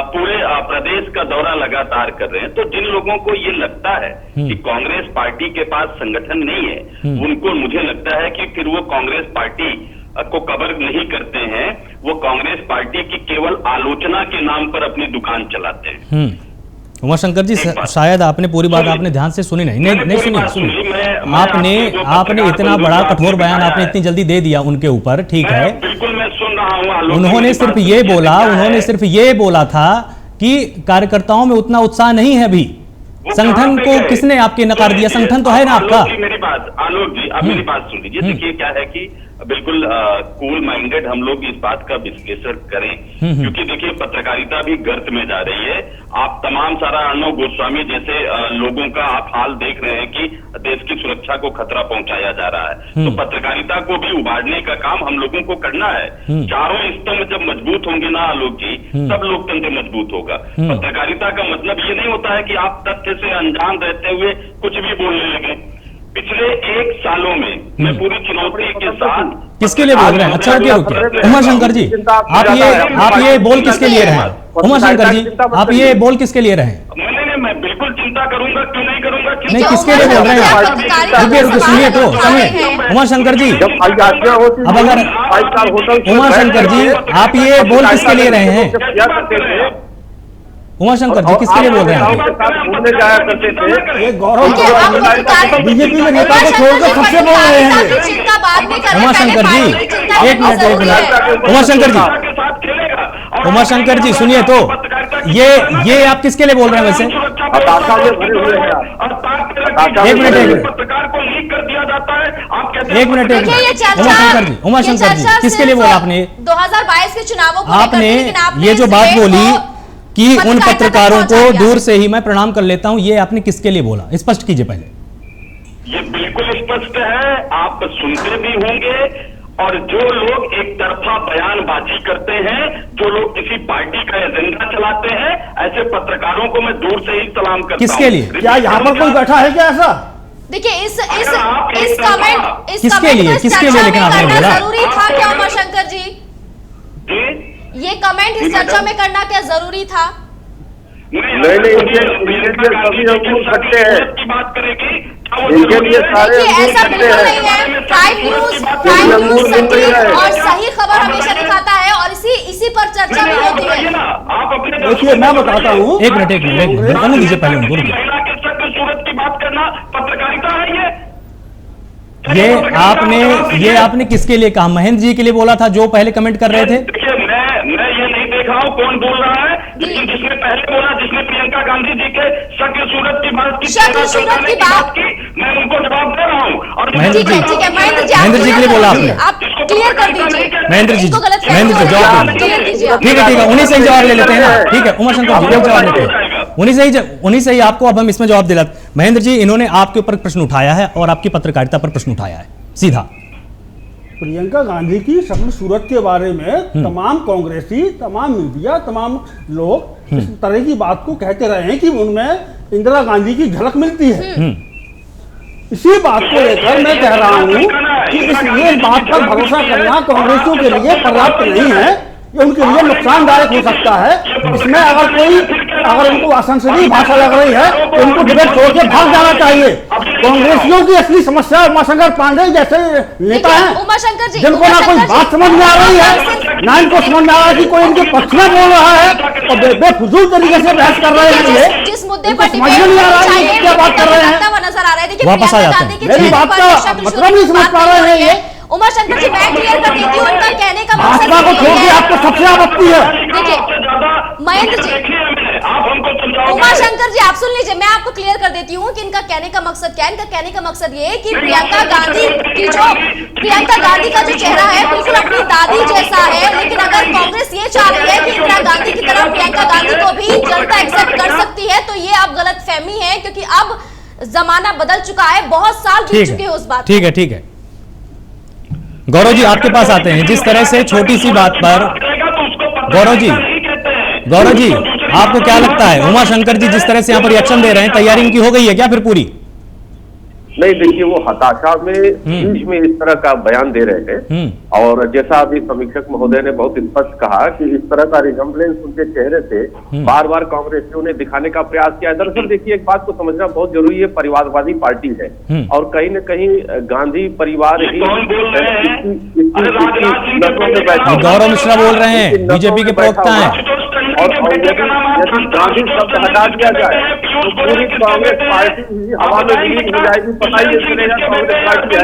पूरे प्रदेश का दौरा लगातार कर रहे हैं। तो जिन लोगों को ये लगता है कि कांग्रेस पार्टी के पास संगठन नहीं है, उनको मुझे लगता है कि फिर वो कांग्रेस पार्टी को कवर नहीं करते हैं, वो कांग्रेस पार्टी की केवल आलोचना के नाम पर अपनी दुकान चलाते हैं। उमाशंकर जी, शायद आपने पूरी बात आपने ध्यान से सुनी नहीं सुनी। आपने इतना बड़ा कठोर बयान आपने इतनी जल्दी दे दिया उनके ऊपर, ठीक है, बिल्कुल मैं सुन रहा हूँ। उन्होंने सिर्फ ये बोला था कि कार्यकर्ताओं में उतना उत्साह नहीं है अभी। संगठन को किसने आपके नकार दिया? संगठन तो है ना आपका। मेरी बात, आलोक जी, आप मेरी बात सुन लीजिए। देखिए क्या है कि बिल्कुल कूल माइंडेड हम लोग इस बात का विश्लेषण करें, क्योंकि देखिए पत्रकारिता भी गर्त में जा रही है। आप तमाम सारा अर्णव गोस्वामी जैसे लोगों का आप हाल देख रहे हैं कि देश की सुरक्षा को खतरा पहुंचाया जा रहा है। तो पत्रकारिता को भी उबारने का काम हम लोगों को करना है। चारों स्तंभ जब मजबूत होंगे ना आलोक जी, तब लोकतंत्र मजबूत होगा। पत्रकारिता का मतलब ये नहीं होता है कि आप तथ्य से अनजान रहते हुए कुछ भी बोलने लगे। पिछले 1 सालों में मैं पूरी चुनौती के साथ किसके लिए बोल रहे हैं? अच्छा रुकिए उमाशंकर जी, आप ये बोल किसके लिए रहे हैं? उमाशंकर जी, आप ये बोल किसके लिए रहे? मैं बिल्कुल चिंता करूंगा, क्यों नहीं करूंगा। नहीं, किसके लिए बोल रहे हैं आप? रुकिए सुनिए तो, सुनिए उमाशंकर जी, अब अगर उमाशंकर जी आप ये बोल किसके लिए रहे हैं? उमाशंकर जी किसके लिए बोल रहे हैं? ये गौरव बीजेपी में नेता को छोड़कर सबसे बोल रहे हैं। उमाशंकर जी एक मिनट उमाशंकर जी सुनिए तो, ये आप किसके लिए बोल रहे हैं वैसे? एक मिनट उमाशंकर जी किसके लिए बोला आपने? 2022 के चुनावों को आपने ये जो बात बोली कि उन पत्रकारों को दूर से ही मैं प्रणाम कर लेता हूं, ये आपने किसके लिए बोला? स्पष्ट कीजिए पहले। ये बिल्कुल स्पष्ट है, आप सुनते भी होंगे। और जो लोग एक तरफा बयानबाजी करते हैं, जो लोग किसी पार्टी का एजेंडा चलाते हैं, ऐसे पत्रकारों को मैं दूर से ही सलाम करता हूं। किसके लिए? क्या यहाँ पर कोई बैठा है क्या ऐसा? देखिए इस कमेंट किसके लिए लेकिन आपने बोला जरूरी था क्या उमाशंकर जी? ये कमेंट इस चर्चा में करना क्या जरूरी था? नहीं सभी लोग बोल सकते हैं की बात करेगी। ऐसा बिल्कुल नहीं है। प्राइम न्यूज सटीक और सही खबर हमेशा दिखाता है और इसी पर चर्चा भी होती है। देखिए मैं बताता हूँ, एक मिनट दीजिए पहले उनको। सूरत की बात करना पत्रकारिता है ये? ये आपने किसके लिए कहा? महेंद्र जी के लिए बोला था जो पहले कमेंट कर रहे थे? देखिए, मैं ये नहीं देख रहा हूँ कौन बोल रहा है, लेकिन जिसने पहले बोला, जिसने प्रियंका गांधी जी के शक्ल सूरत की बात की, मैं उनको जवाब दे रहा हूँ। और महेंद्र जी, ठीक है महेंद्र जी, महेंद्र जी के लिए बोला आपने? आप क्लियर कर दीजिए। महेंद्र जी, इनको गलत महेंद्र जी जवाब दीजिए। क्लियर कीजिए। ठीक है, उन्हीं से ही जवाब ले लेते हैं ना। ठीक है, उमाशंकर जी जवाब लेते हैं, उन्हीं से ही आपको अब हम इसमें जवाब दिलाते। महेंद्र जी, इन्होंने आपके ऊपर प्रश्न उठाया है और आपकी पत्रकारिता पर प्रश्न उठाया है सीधा। प्रियंका गांधी की शक्ल सूरत के बारे में तमाम कांग्रेसी, तमाम मीडिया, तमाम लोग इस तरह की बात को कहते रहे हैं कि उनमें इंदिरा गांधी की झलक मिलती है। इसी बात को लेकर मैं कह रहा हूं कि ये बात पर भरोसा करना कांग्रेसियों के लिए पर्याप्त नहीं है, ये उनके लिए नुकसानदायक हो सकता है। इसमें अगर उनको असंसदीय भाषा लग रही है तो उनको डिबेट छोड़ के भाग जाना चाहिए। कांग्रेसियों की असली समस्या उमाशंकर पांडे जैसे नेता हैं जिनको ना कोई बात समझ में आ रही है, ना इनको समझ में आ रहा है कि कोई इनके पक्ष में बोल रहा है और बेफजूल तरीके से बहस कर रहे हैं। ये जिस मुद्दे पर समझ में नहीं आ रहा है क्या बात कर रहे हैं। नजर आ रहा है, वापस आ जाते हैं। मेरी बात का मतलब नहीं समझ पा रहे हैं ये। उमाशंकर जी, मैं क्लियर कर देती हूँ, उनका कहने का मकसद भाजपा को छोड़ के आपको सबसे आपत्ति है। देखिए महेंद्र जी, उमाशंकर जी आप सुन लीजिए, मैं आपको क्लियर कर देती हूँ कि इनका कहने का मकसद क्या है। इनका कहने का मकसद ये है कि प्रियंका गांधी का जो चेहरा है बिल्कुल अपनी दादी जैसा है, लेकिन अगर कांग्रेस ये चाह रही है कि इंदिरा गांधी की तरह प्रियंका गांधी को भी जनता एक्सेप्ट कर सकती है, तो ये अब गलतफहमी है, क्योंकि अब जमाना बदल चुका है, बहुत साल बीत चुके हैं उस बात। ठीक है गौरव जी, आपके पास आते हैं। जिस तरह से छोटी सी बात पर गौरव जी आपको क्या लगता है, उमाशंकर जी जिस तरह से यहाँ पर रिएक्शन दे रहे हैं, तैयारी इनकी हो गई है क्या फिर पूरी? नहीं, देखिए, वो हताशा में बीच में इस तरह का बयान दे रहे हैं। और जैसा अभी समीक्षक महोदय ने बहुत स्पष्ट कहा कि इस तरह का रिजम्बलेंस उनके चेहरे से बार बार कांग्रेसियों ने दिखाने का प्रयास किया। दरअसल देखिए, एक बात को समझना बहुत जरूरी है, परिवारवादी पार्टी है और कहीं न कहीं गांधी परिवार ही गौरव मिश्रा बोल रहे हैं, बीजेपी के प्रवक्ता हैं। और यदि गांधी शब्द हटा दिया जाए तो पूरी कांग्रेस पार्टी ही हवा में विलीन हो जाएगी। पता ही चलेगा कांग्रेस पार्टी है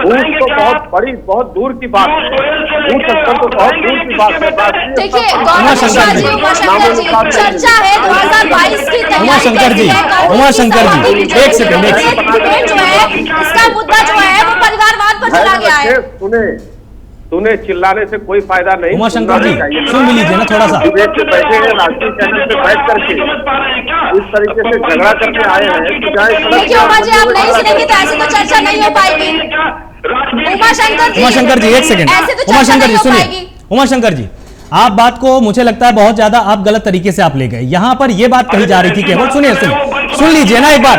भूत तो बहुत दूर की बात है, भूत स्तर तो बहुत दूर की बात है। देखिए उमाशंकर जी, चर्चा है 2022 की तैयारी। उमाशंकर जी एक सेकंड, जो है इसका मुद्दा जो है वो परिवारवाद पर चला गया है। सुने चिल्लाने से कोई फायदा नहीं। उमाशंकर जी सुन लीजिए ना थोड़ा सा। डिबेट से बैठे हैं, राष्ट्रीय चैनल पे बैठ करके इस तरीके से झगड़ा करके आए हैं। देखिए उमा जी, आप नहीं सुनेंगे तो ऐसे तो चर्चा नहीं हो पाएगी। उमाशंकर जी एक सेकंड, उमाशंकर जी सुनिए। उमाशंकर जी, आप बात को मुझे लगता है बहुत ज्यादा आप गलत तरीके से आप ले गए। यहाँ पर ये बात कही जा रही थी केवल, सुन लीजिए ना एक बार।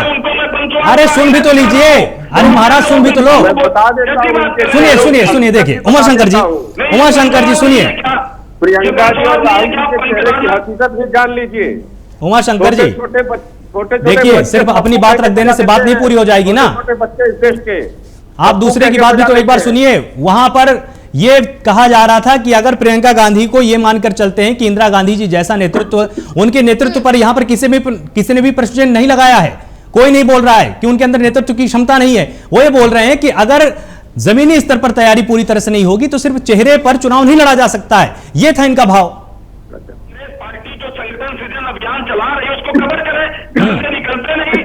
अरे सुन भी तो लीजिए, अरे महाराज सुन भी तो लो। सुनिए देखिए उमाशंकर जी सुनिए। प्रियंका जी और राहुल जी के चेहरे की हकीकत भी जान लीजिए। उमाशंकर जी देखिए, सिर्फ अपनी बात रख देने से बात नहीं पूरी हो जाएगी ना। छोटे बच्चे इस देश के, आप दूसरे की बात भी तो एक बार सुनिए। वहां पर यह कहा जा रहा था कि अगर प्रियंका गांधी को यह मानकर चलते हैं कि इंदिरा गांधी जी जैसा नेतृत्व, उनके नेतृत्व पर यहां पर किसी ने भी प्रश्न नहीं लगाया है। कोई नहीं बोल रहा है कि उनके अंदर नेतृत्व की क्षमता नहीं है। वो ये बोल रहे हैं कि अगर जमीनी स्तर पर तैयारी पूरी तरह से नहीं होगी तो सिर्फ चेहरे पर चुनाव नहीं लड़ा जा सकता है। ये था इनका भाव। पार्टी जो संगठन सृजन अभियान चला रही है उसको कवर करे, घर से निकलते नहीं।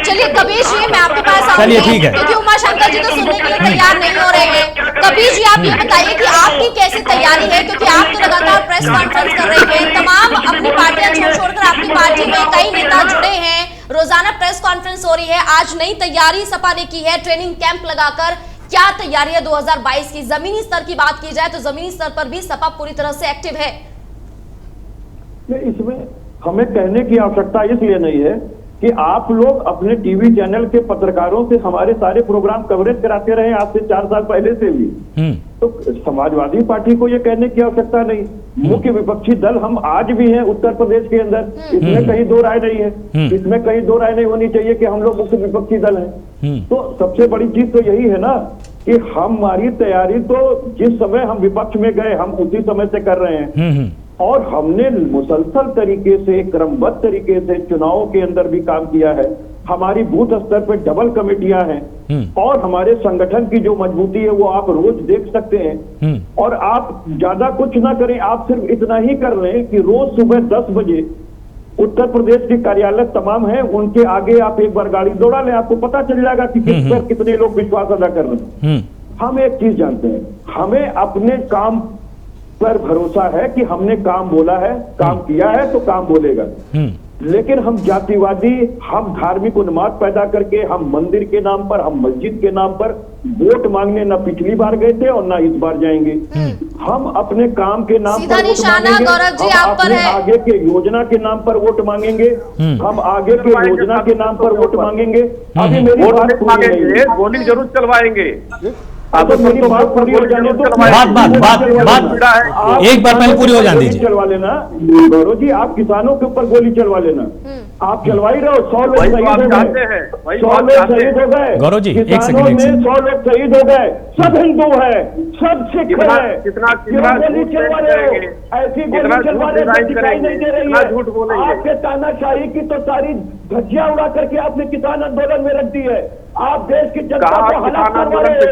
चलिए कबीर जी, मैं आपके पास चलिए ठीक है, क्योंकि उमाशंकर जी तो सुनने के लिए तैयार नहीं हो रहे हैं। कबीर जी, आप ये बताइए कि आपकी कैसी तैयारी है, क्योंकि आप तो लगातार प्रेस कॉन्फ्रेंस कर रहे हैं, तमाम अपनी पार्टियां छोड़कर आपकी पार्टी में कई नेता जुड़े हैं, रोजाना प्रेस कॉन्फ्रेंस हो रही है। आज नई तैयारी सपा ने की है, ट्रेनिंग कैंप लगाकर। क्या तैयारी है 2022 की? जमीनी स्तर की बात की जाए तो जमीनी स्तर पर भी सपा पूरी तरह से एक्टिव है। इसमें हमें कहने की आवश्यकता इसलिए नहीं है कि आप लोग अपने टीवी चैनल के पत्रकारों से हमारे सारे प्रोग्राम कवरेज कराते रहे आज से 4 साल पहले से भी। तो समाजवादी पार्टी को ये कहने की आवश्यकता नहीं। मुख्य विपक्षी दल हम आज भी हैं उत्तर प्रदेश के अंदर, इसमें कहीं दो राय नहीं है। इसमें कहीं दो राय नहीं होनी चाहिए कि हम लोग मुख्य विपक्षी दल हैं। तो सबसे बड़ी चीज तो यही है ना कि हमारी तैयारी तो जिस समय हम विपक्ष में गए हम उसी समय से कर रहे हैं, और हमने मुसलसल तरीके से क्रमबद्ध तरीके से चुनावों के अंदर भी काम किया है। हमारी बूथ स्तर पर डबल कमेटियां हैं और हमारे संगठन की जो मजबूती है वो आप रोज देख सकते हैं। और आप ज्यादा कुछ ना करें, आप सिर्फ इतना ही कर लें कि रोज सुबह 10 बजे उत्तर प्रदेश के कार्यालय तमाम है, उनके आगे आप एक बार गाड़ी दौड़ा लें, आपको पता चल जाएगा कि किस पर कितने लोग विश्वास अदा कर रहे हैं। हम एक चीज जानते हैं, हमें अपने काम पर भरोसा है कि हमने काम बोला है, काम किया है तो काम बोलेगा। लेकिन हम जातिवादी, हम धार्मिक उन्माद पैदा करके, हम मंदिर के नाम पर, हम मस्जिद के नाम पर वोट मांगने न पिछली बार गए थे और न इस बार जाएंगे। हम अपने काम के नाम पर वोट मांगेंगे, गौरव जी आप पर है। आगे के योजना के नाम पर वोट मांगेंगे, हम आगे के योजना के नाम पर वोट मांगेंगे। अभी मेरी बात पूरी नहीं है, गोली जरूर चलवाएंगे। अब मेरी बात पूरी हो जाने दो। बात एक बार पहले पूरी हो जाने दीजिए। चलवा लेना गौरव जी, आप किसानों के ऊपर गोली चलवा लेना, आप चलवा ही रहो। 100 लोग शहीद हो गए, 100 लोग शहीद हो गए। गौरव जी एक किसानों में 100 लोग शहीद हो गए, सब हिंदू है, सब सिख है। गोली चलवा रहे हो, ऐसी गोली चलवा रहे दिखाई नहीं दे रही है। आपके तानाशाही की तो सारी धज्जियां उड़ा करके आपने किसान आंदोलन में रख दी है। आप देश की जनता को हलाक करवा रहे हो,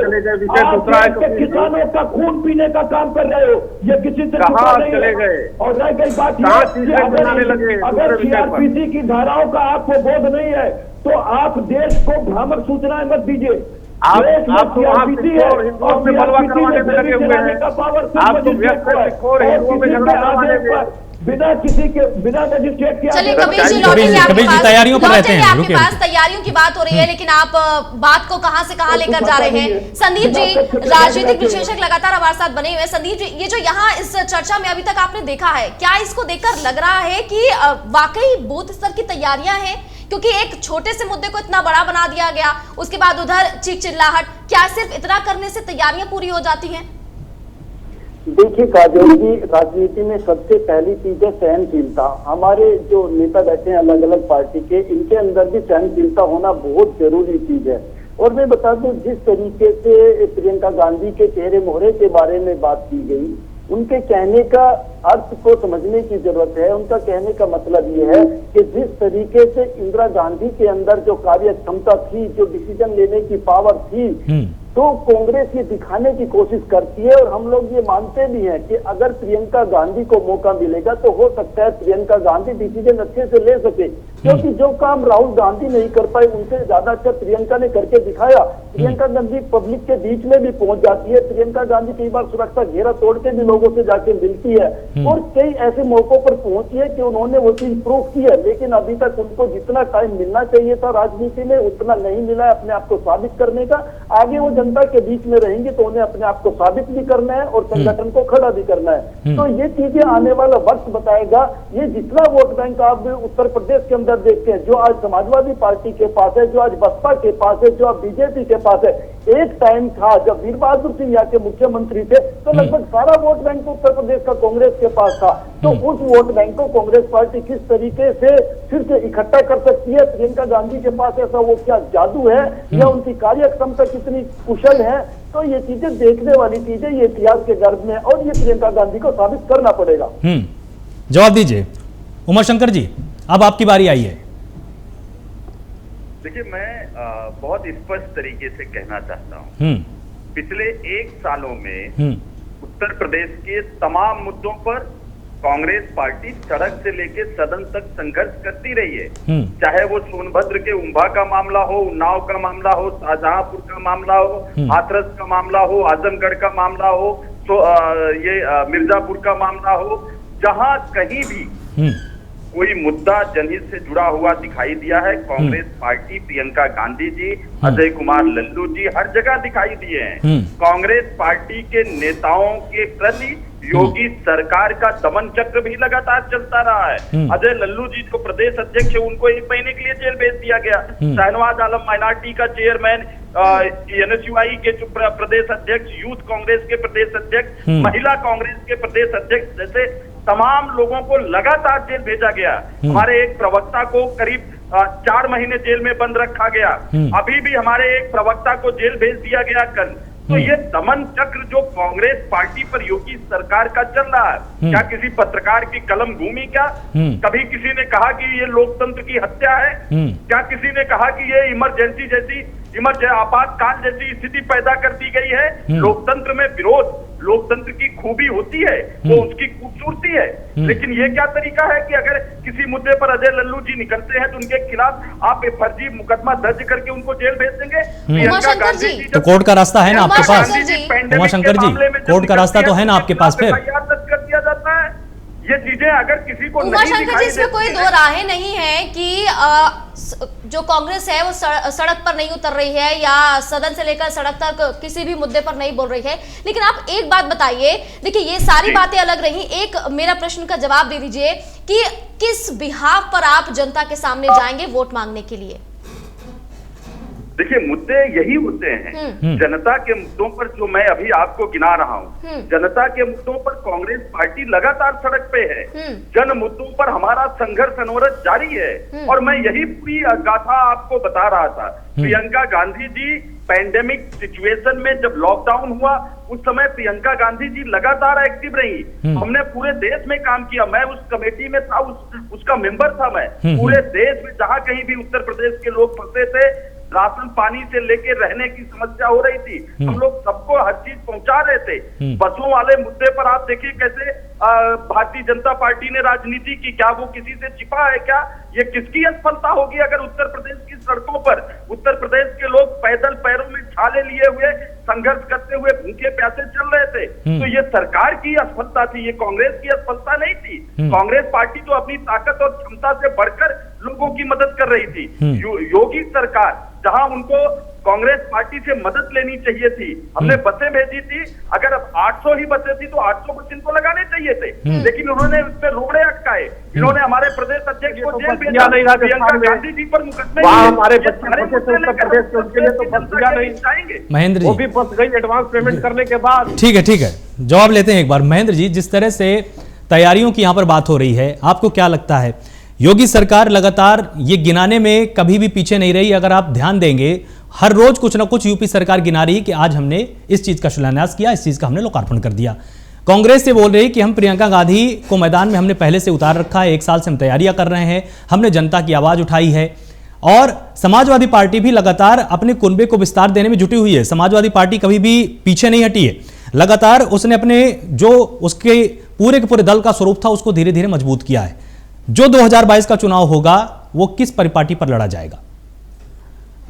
आप देश के किसानों का खून पीने का काम कर रहे हो, ये किसी से छुपा नहीं है। और रह गई बात ये, अगर सीआरपीसी की धाराओं का आपको बोध नहीं है तो आप देश को भ्रामक सूचनाएं मत दीजिए। देश में सीआरपीसी है और सीआरपीसी में गोली चलाने का पावर सिर्फ बिना किसी के, बिना मजिस्ट्रेट के। चलिए कबीर जी लौटेंगे आपके पास, तैयारियों पर रहते हैं, आपके पास तैयारियों की बात हो रही है, लेकिन आप बात को कहां से कहां लेकर जा रहे हैं। संदीप जी, राजनीतिक विश्लेषक लगातार हमारे साथ बने हुए हैं। संदीप जी, ये जो यहाँ इस चर्चा में अभी तक आपने देखा है, क्या इसको देखकर लग रहा है कि वाकई बूथ स्तर की तैयारियां हैं? क्योंकि एक छोटे से मुद्दे को इतना बड़ा बना दिया गया, उसके बाद उधर चीख चिल्लाहट, क्या सिर्फ इतना करने से तैयारियां पूरी हो जाती हैं? देखिए काजोल जी, राजनीति में सबसे पहली चीज है सहनशीलता। हमारे जो नेता बैठे हैं अलग अलग पार्टी के, इनके अंदर भी सहनशीलता होना बहुत जरूरी चीज है। और मैं बता दूं, जिस तरीके से प्रियंका गांधी के चेहरे मोहरे के बारे में बात की गई, उनके कहने का अर्थ को समझने की जरूरत है। उनका कहने का मतलब ये है कि जिस तरीके से इंदिरा गांधी के अंदर जो कार्य क्षमता थी, जो डिसीजन लेने की पावर थी, तो कांग्रेस ये दिखाने की कोशिश करती है। और हम लोग ये मानते भी हैं कि अगर प्रियंका गांधी को मौका मिलेगा तो हो सकता है प्रियंका गांधी डिसीजन अच्छे से ले सके, क्योंकि जो काम राहुल गांधी नहीं कर पाए उनसे ज्यादा अच्छा प्रियंका ने करके दिखाया। प्रियंका गांधी पब्लिक के बीच में भी पहुंच जाती है। प्रियंका गांधी कई बार सुरक्षा घेरा तोड़ के भी लोगों से जाके मिलती है और कई ऐसे मौकों पर पहुंची है कि उन्होंने वो चीज प्रूव की है। लेकिन अभी तक उनको जितना टाइम मिलना चाहिए था राजनीति में, उतना नहीं मिला है अपने आप को साबित करने का। आगे वो जनता के बीच में रहेंगे तो उन्हें अपने आप को साबित भी करना है और संगठन को खड़ा भी करना है। तो ये चीजें आने वाला वक्त बताएगा। ये जितना वोट बैंक आप उत्तर प्रदेश के अंदर देखते हैं, जो आज समाजवादी पार्टी के पास है, जो आज बसपा के पास है, जो आज बीजेपी के पास है, एक टाइम था जब वीर बहादुर सिंह यहाँ के मुख्यमंत्री थे तो लगभग सारा वोट बैंक उत्तर प्रदेश का कांग्रेस के पास था। तो उस वोट बैंक को कांग्रेस पार्टी किस तरीके से फिर से इकट्ठा कर सकती है? प्रियंका गांधी के पास ऐसा वो क्या जादू है या उनकी कार्य क्षमता कितनी कुशल है? तो ये चीजें देखने वाली चीजें, ये इतिहास के गर्भ में, और ये प्रियंका गांधी को साबित करना पड़ेगा। जवाब दीजिए उमा शंकर जी, अब आपकी बारी आई है। देखिए, मैं बहुत स्पष्ट तरीके से कहना चाहता हूँ, पिछले 1 सालों में उत्तर प्रदेश के तमाम मुद्दों पर कांग्रेस पार्टी सड़क से लेकर सदन तक संघर्ष करती रही है। चाहे वो सोनभद्र के उम्भा का मामला हो, उन्नाव का मामला हो, शाहजहांपुर का मामला हो, हाथरस का मामला हो, आजमगढ़ का मामला हो, तो ये मिर्जापुर का मामला हो, जहां कहीं भी कोई मुद्दा जनहित से जुड़ा हुआ दिखाई दिया है, कांग्रेस पार्टी, प्रियंका गांधी जी, अजय कुमार लल्लू जी हर जगह दिखाई दिए हैं। कांग्रेस पार्टी के नेताओं के प्रति योगी सरकार का दमन चक्र भी लगातार चलता रहा है। अजय लल्लू जी जो प्रदेश अध्यक्ष है, उनको 1 महीने के लिए जेल भेज दिया गया। शाहनवाज आलम माइनॉरिटी का चेयरमैन, NSUI के जो प्रदेश अध्यक्ष, यूथ कांग्रेस के प्रदेश अध्यक्ष, महिला कांग्रेस के प्रदेश अध्यक्ष जैसे तमाम लोगों को लगातार जेल भेजा गया। हमारे एक प्रवक्ता को करीब 4 महीने जेल में बंद रखा गया। अभी भी हमारे एक प्रवक्ता को जेल भेज दिया गया कल। तो ये दमन चक्र जो कांग्रेस पार्टी पर योगी सरकार का चल रहा है, क्या किसी पत्रकार की कलम घूमी? क्या कभी किसी ने कहा कि ये लोकतंत्र की हत्या है? क्या किसी ने कहा कि ये इमरजेंसी जैसी आपातकाल जैसी स्थिति पैदा कर दी गई है? लोकतंत्र में विरोध लोकतंत्र की खूबी होती है, वो उसकी खूबसूरती है। लेकिन ये क्या तरीका है कि अगर किसी मुद्दे पर अजय लल्लू जी निकलते हैं तो उनके खिलाफ आप एक फर्जी मुकदमा दर्ज करके उनको जेल भेज देंगे? प्रियंका गांधी जी तो कोर्ट का रास्ता है ना आपके पास? पैंडेमिक उमाशंकर के जी, मामले में जब कोर्ट का रास्ता तो है ना आपके पास? फिर FIR दर्ज कर दिया जाता है। ये चीजें अगर किसी को नहीं उमाशंकर जी, दिखाई इसमें कोई देती दो राहें नहीं है कि जो कांग्रेस है वो सड़क पर नहीं उतर रही है या सदन से लेकर सड़क तक किसी भी मुद्दे पर नहीं बोल रही है। लेकिन आप एक बात बताइए, देखिए ये सारी बातें अलग रही, एक मेरा प्रश्न का जवाब दे दीजिए कि किस बिहाफ पर आप जनता के सामने जाएंगे वोट मांगने के लिए? देखिए, मुद्दे यही होते हैं जनता के मुद्दों पर जो मैं अभी आपको गिना रहा हूँ। जनता के मुद्दों पर कांग्रेस पार्टी लगातार सड़क पे है। जन मुद्दों पर हमारा संघर्ष अनवरत जारी है और मैं यही पूरी गाथा आपको बता रहा था। प्रियंका गांधी जी पैंडेमिक सिचुएशन में जब लॉकडाउन हुआ उस समय प्रियंका गांधी जी लगातार एक्टिव रही। हमने पूरे देश में काम किया, मैं उस कमेटी में था, उसका मेंबर था मैं। पूरे देश में जहां कहीं भी उत्तर प्रदेश के लोग फंसे थे, राशन पानी से लेकर रहने की समस्या हो रही थी, हम लोग सबको हर चीज पहुंचा रहे थे। बसों वाले मुद्दे पर आप देखिए कैसे भारतीय जनता पार्टी ने राजनीति की, क्या वो किसी से छिपा है? क्या ये किसकी असफलता होगी अगर उत्तर प्रदेश की सड़कों पर उत्तर प्रदेश के लोग पैदल पैरों में छाले लिए हुए संघर्ष करते हुए भूखे प्यासे चल रहे थे? तो ये सरकार की असफलता थी, ये कांग्रेस की असफलता नहीं थी। कांग्रेस पार्टी तो अपनी ताकत और क्षमता से बढ़कर लोगों की मदद कर रही थी। योगी सरकार जहां उनको कांग्रेस पार्टी से मदद लेनी चाहिए थी, हमने बसें भेजी थी। अगर अब 800 ही बसें थी तो 800 बस इनको लगाने चाहिए थे, लेकिन उन्होंने उस पर रोड़े अटकाए। इन्होंने हमारे प्रदेश अध्यक्ष को जेल भेजा, प्रियंका गांधी जी पर मुकदमे हमारे महेंद्र जी, वो भी फंस गई एडवांस पेमेंट करने के बाद। ठीक है, जवाब लेते हैं एक बार। महेंद्र जी, जिस तरह से तैयारियों की यहाँ पर बात हो रही है, आपको क्या लगता है योगी सरकार लगातार ये गिनाने में कभी भी पीछे नहीं रही? अगर आप ध्यान देंगे हर रोज कुछ ना कुछ यूपी सरकार गिना रही है कि आज हमने इस चीज का शिलान्यास किया, इस चीज का हमने लोकार्पण कर दिया। कांग्रेस से बोल रही है कि हम प्रियंका गांधी को मैदान में हमने पहले से उतार रखा है, 1 साल से हम तैयारियां कर रहे हैं, हमने जनता की आवाज उठाई है। और समाजवादी पार्टी भी लगातार अपने कुनबे को विस्तार देने में जुटी हुई है। समाजवादी पार्टी कभी भी पीछे नहीं हटी है, लगातार उसने अपने जो उसके पूरे के पूरे दल का स्वरूप था उसको धीरे धीरे मजबूत किया है। जो 2022 का चुनाव होगा वो किस परिपाटी पर लड़ा जाएगा?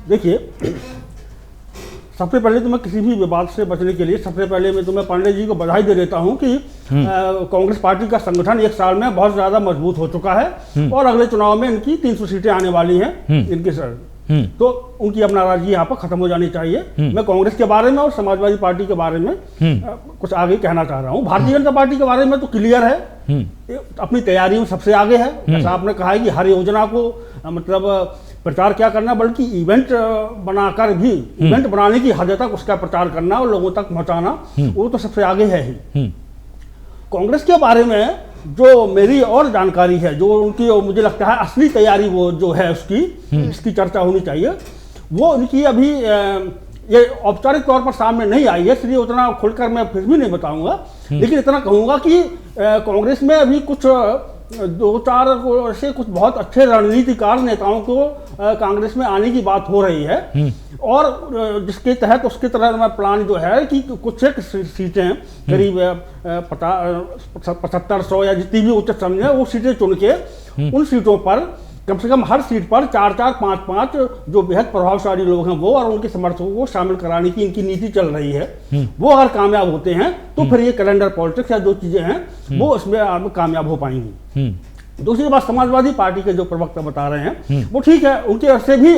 देखिए, सबसे पहले तो मैं किसी भी विवाद से बचने के लिए सबसे पहले मैं तुम्हें पांडे जी को बधाई दे देता हूं कि कांग्रेस पार्टी का संगठन 1 साल में बहुत ज्यादा मजबूत हो चुका है और अगले चुनाव में इनकी 300 सीटें आने वाली हैं इनके सर। तो उनकी अब नाराजगी यहाँ पर खत्म हो जानी चाहिए। मैं कांग्रेस के बारे में और समाजवादी पार्टी के बारे में कुछ आगे कहना चाह रहा हूँ। भारतीय जनता पार्टी के बारे में तो क्लियर है, अपनी तैयारी में सबसे आगे है। जैसा आपने कहा है कि हर योजना को मतलब प्रचार क्या करना, बल्कि इवेंट बनाकर भी इवेंट बनाने की हद तक उसका प्रचार करना और लोगों तक पहुंचाना, वो तो सबसे आगे है ही। कांग्रेस के बारे में जो मेरी और जानकारी है, जो उनकी मुझे लगता है असली तैयारी वो जो है उसकी इसकी चर्चा होनी चाहिए, वो उनकी अभी ये औपचारिक तौर पर सामने नहीं आई है, इसलिए उतना खुलकर मैं फिर भी नहीं बताऊंगा। लेकिन इतना कहूंगा कि कांग्रेस में अभी कुछ 2-4 से कुछ बहुत अच्छे रणनीतिकार नेताओं को कांग्रेस में आने की बात हो रही है और जिसके तहत उसके तरह में प्लान जो है कि कुछ एक सीटें करीब 7500 या जितनी भी उचित समझे वो सीटें चुन के उन सीटों पर कम से कम हर सीट पर 4-4, 5-5 जो बेहद प्रभावशाली लोग हैं वो और उनके समर्थकों को शामिल कराने की इनकी नीति चल रही है। वो अगर कामयाब होते हैं तो फिर ये कैलेंडर पॉलिटिक्स या जो चीजें हैं वो उसमें कामयाब हो पाएंगी। दूसरी बात, समाजवादी पार्टी के जो प्रवक्ता बता रहे हैं वो ठीक है, उनके ओर से भी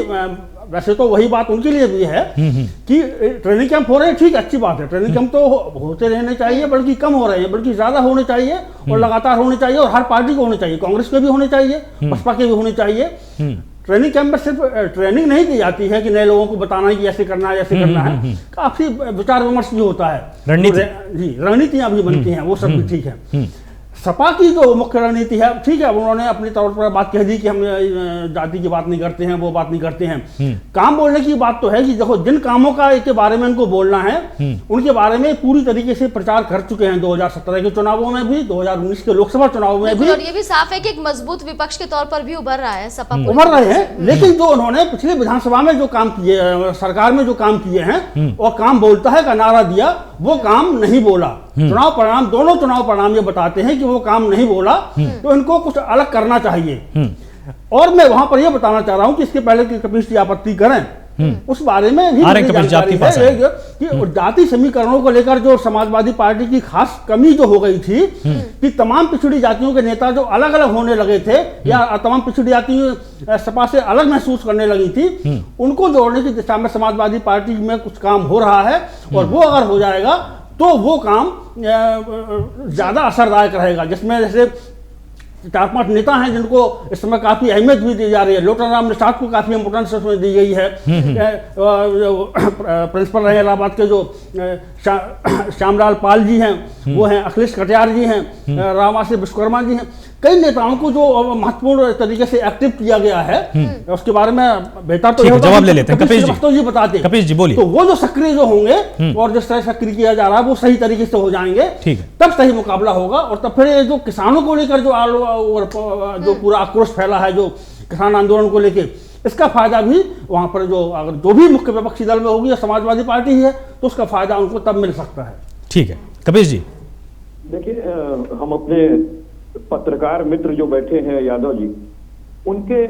वैसे तो वही बात उनके लिए भी है कि ट्रेनिंग कैंप हो रहे हैं, ठीक अच्छी बात है। ट्रेनिंग कैंप तो होते रहने चाहिए, बल्कि कम हो रहे हैं, बल्कि ज्यादा होने चाहिए और लगातार होने चाहिए और हर पार्टी को होने चाहिए, कांग्रेस के भी होने चाहिए, बसपा के भी होने चाहिए। ट्रेनिंग कैंप में सिर्फ ट्रेनिंग नहीं दी जाती है कि नए लोगों को बताना है कि ऐसे करना है ऐसे करना है, काफी विचार विमर्श भी होता है, रणनीतियां भी बनती हैं, वो सब भी ठीक है। सपा की जो मुख्य रणनीति है, ठीक है, उन्होंने अपने तौर पर बात कह दी कि हम जाति की बात नहीं करते हैं, वो बात नहीं करते हैं। काम बोलने की बात तो है कि देखो, जिन कामों का के बारे में उनको बोलना है उनके बारे में पूरी तरीके से प्रचार कर चुके हैं 2017 के चुनावों में भी, 2019 के लोकसभा चुनाव में भी। और ये भी साफ है कि एक मजबूत विपक्ष के तौर पर भी उभर रहा है सपा, उभर रहे हैं। लेकिन जो उन्होंने पिछले विधानसभा में जो काम किए, सरकार में जो काम किए हैं, और काम बोलता है का नारा दिया, वो काम नहीं बोला। चुनाव परिणाम, दोनों चुनाव परिणाम ये बताते हैं कि वो काम नहीं बोला, तो इनको कुछ अलग करना चाहिए। और मैं वहां पर ये बताना चाह रहा हूं कि इसके पहले कि कपीश जी आपत्ति करें, उस बारे में भी जानकारी है कि जाति समीकरणों को लेकर जो समाजवादी पार्टी की खास कमी जो हो गई थी कि तमाम पिछड़ी जातियों के नेता जो अलग अलग होने लगे थे, या तमाम पिछड़ी जातियों सपा से अलग महसूस करने लगी थी, उनको जोड़ने की दिशा में समाजवादी पार्टी में कुछ काम हो रहा है। और वो अगर हो जाएगा तो वो काम ज्यादा असरदायक रहेगा, जिसमें जैसे 4-5 नेता हैं जिनको इस समय काफी अहमियत भी दी जा रही है। लोटाराम निषाद को काफी इंपोर्टेंस उसमें दी गई है। प्रिंसिपल रहे इलाहाबाद के जो श्यामलाल पाल जी हैं, वो हैं, अखिलेश कटियार जी हैं, रामासी विश्वकर्मा जी हैं। कई नेताओं को जो महत्वपूर्ण तरीके से एक्टिव किया गया है, उसके बारे में बेहतर तो जवाब ले लेते हैं कपीश जी। तो जी बताते, कपीश जी बोलिए। तो वो जो सक्रिय जो होंगे और जिस तरह सक्रिय किया जा रहा है वो सही तरीके से हो जाएंगे, ठीक है, तब सही मुकाबला होगा। और तब फिर ये जो किसानों को लेकर जो पूरा आक्रोश फैला है, जो किसान आंदोलन को लेकर, इसका फायदा भी वहां पर जो भी मुख्य विपक्षी दल में होगी या समाजवादी पार्टी है, तो उसका फायदा उनको तब मिल सकता है। ठीक है कपीश जी। देखिए, हम अपने पत्रकार मित्र जो बैठे हैं यादव जी, उनके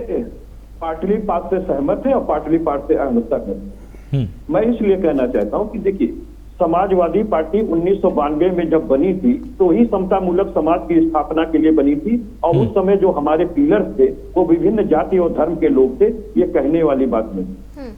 पाटली पात से सहमत है और पाटली पात से अहमता है। मैं इसलिए कहना चाहता हूं कि देखिए, समाजवादी पार्टी 1992 में जब बनी थी तो ही समतामूलक समाज की स्थापना के लिए बनी थी, और उस समय जो हमारे पिलर्स थे वो विभिन्न जाति और धर्म के लोग थे। ये कहने वाली बात नहीं।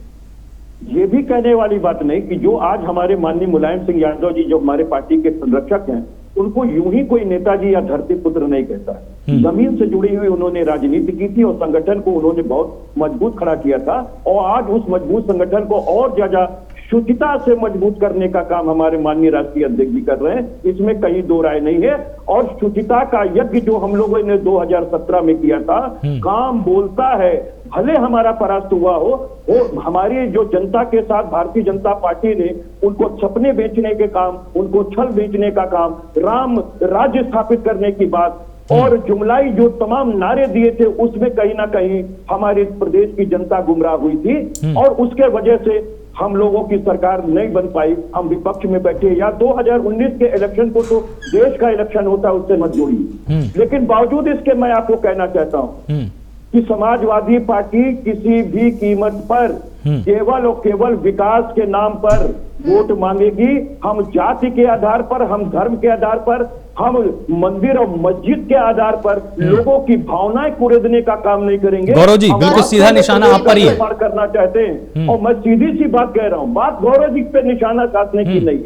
ये भी कहने वाली बात नहीं कि जो आज हमारे माननीय मुलायम सिंह यादव जी, जो हमारे पार्टी के संरक्षक हैं, उनको यूं ही कोई नेताजी या धरती पुत्र नहीं कहता है। जमीन से जुड़ी हुई उन्होंने राजनीति की थी और संगठन को उन्होंने बहुत मजबूत खड़ा किया था, और आज उस मजबूत संगठन को और ज्यादा शुचिता से मजबूत करने का काम हमारे माननीय राष्ट्रीय अध्यक्ष जी कर रहे हैं, इसमें कहीं दो राय नहीं है। और शुचिता का यज्ञ जो हम लोगों ने 2017 में किया था, काम बोलता है, भले हमारा परास्त हुआ हो, वो हमारी जो जनता के साथ भारतीय जनता पार्टी ने उनको सपने बेचने के काम, उनको छल बेचने का काम, राम राज्य स्थापित करने की बात और जुमलाई जो तमाम नारे दिए थे, उसमें कहीं ना कहीं हमारे प्रदेश की जनता गुमराह हुई थी, और उसके वजह से हम लोगों की सरकार नहीं बन पाई, हम विपक्ष में बैठे। या 2019 के इलेक्शन को तो देश का इलेक्शन होता है, उससे मत जोड़िए। लेकिन बावजूद इसके मैं आपको कहना चाहता हूं कि समाजवादी पार्टी किसी भी कीमत पर केवल और केवल विकास के नाम पर वोट मांगेगी। हम जाति के आधार पर, हम धर्म के आधार पर, हम मंदिर और मस्जिद के आधार पर लोगों की भावनाएं कुरेदने का काम नहीं करेंगे। गौरव जी, बिल्कुल सीधा निशाना आप पर ही है। करना चाहते हैं, और मैं सीधी सी बात कह रहा हूं, बात गौरव जी पे निशाना साधने की नहीं।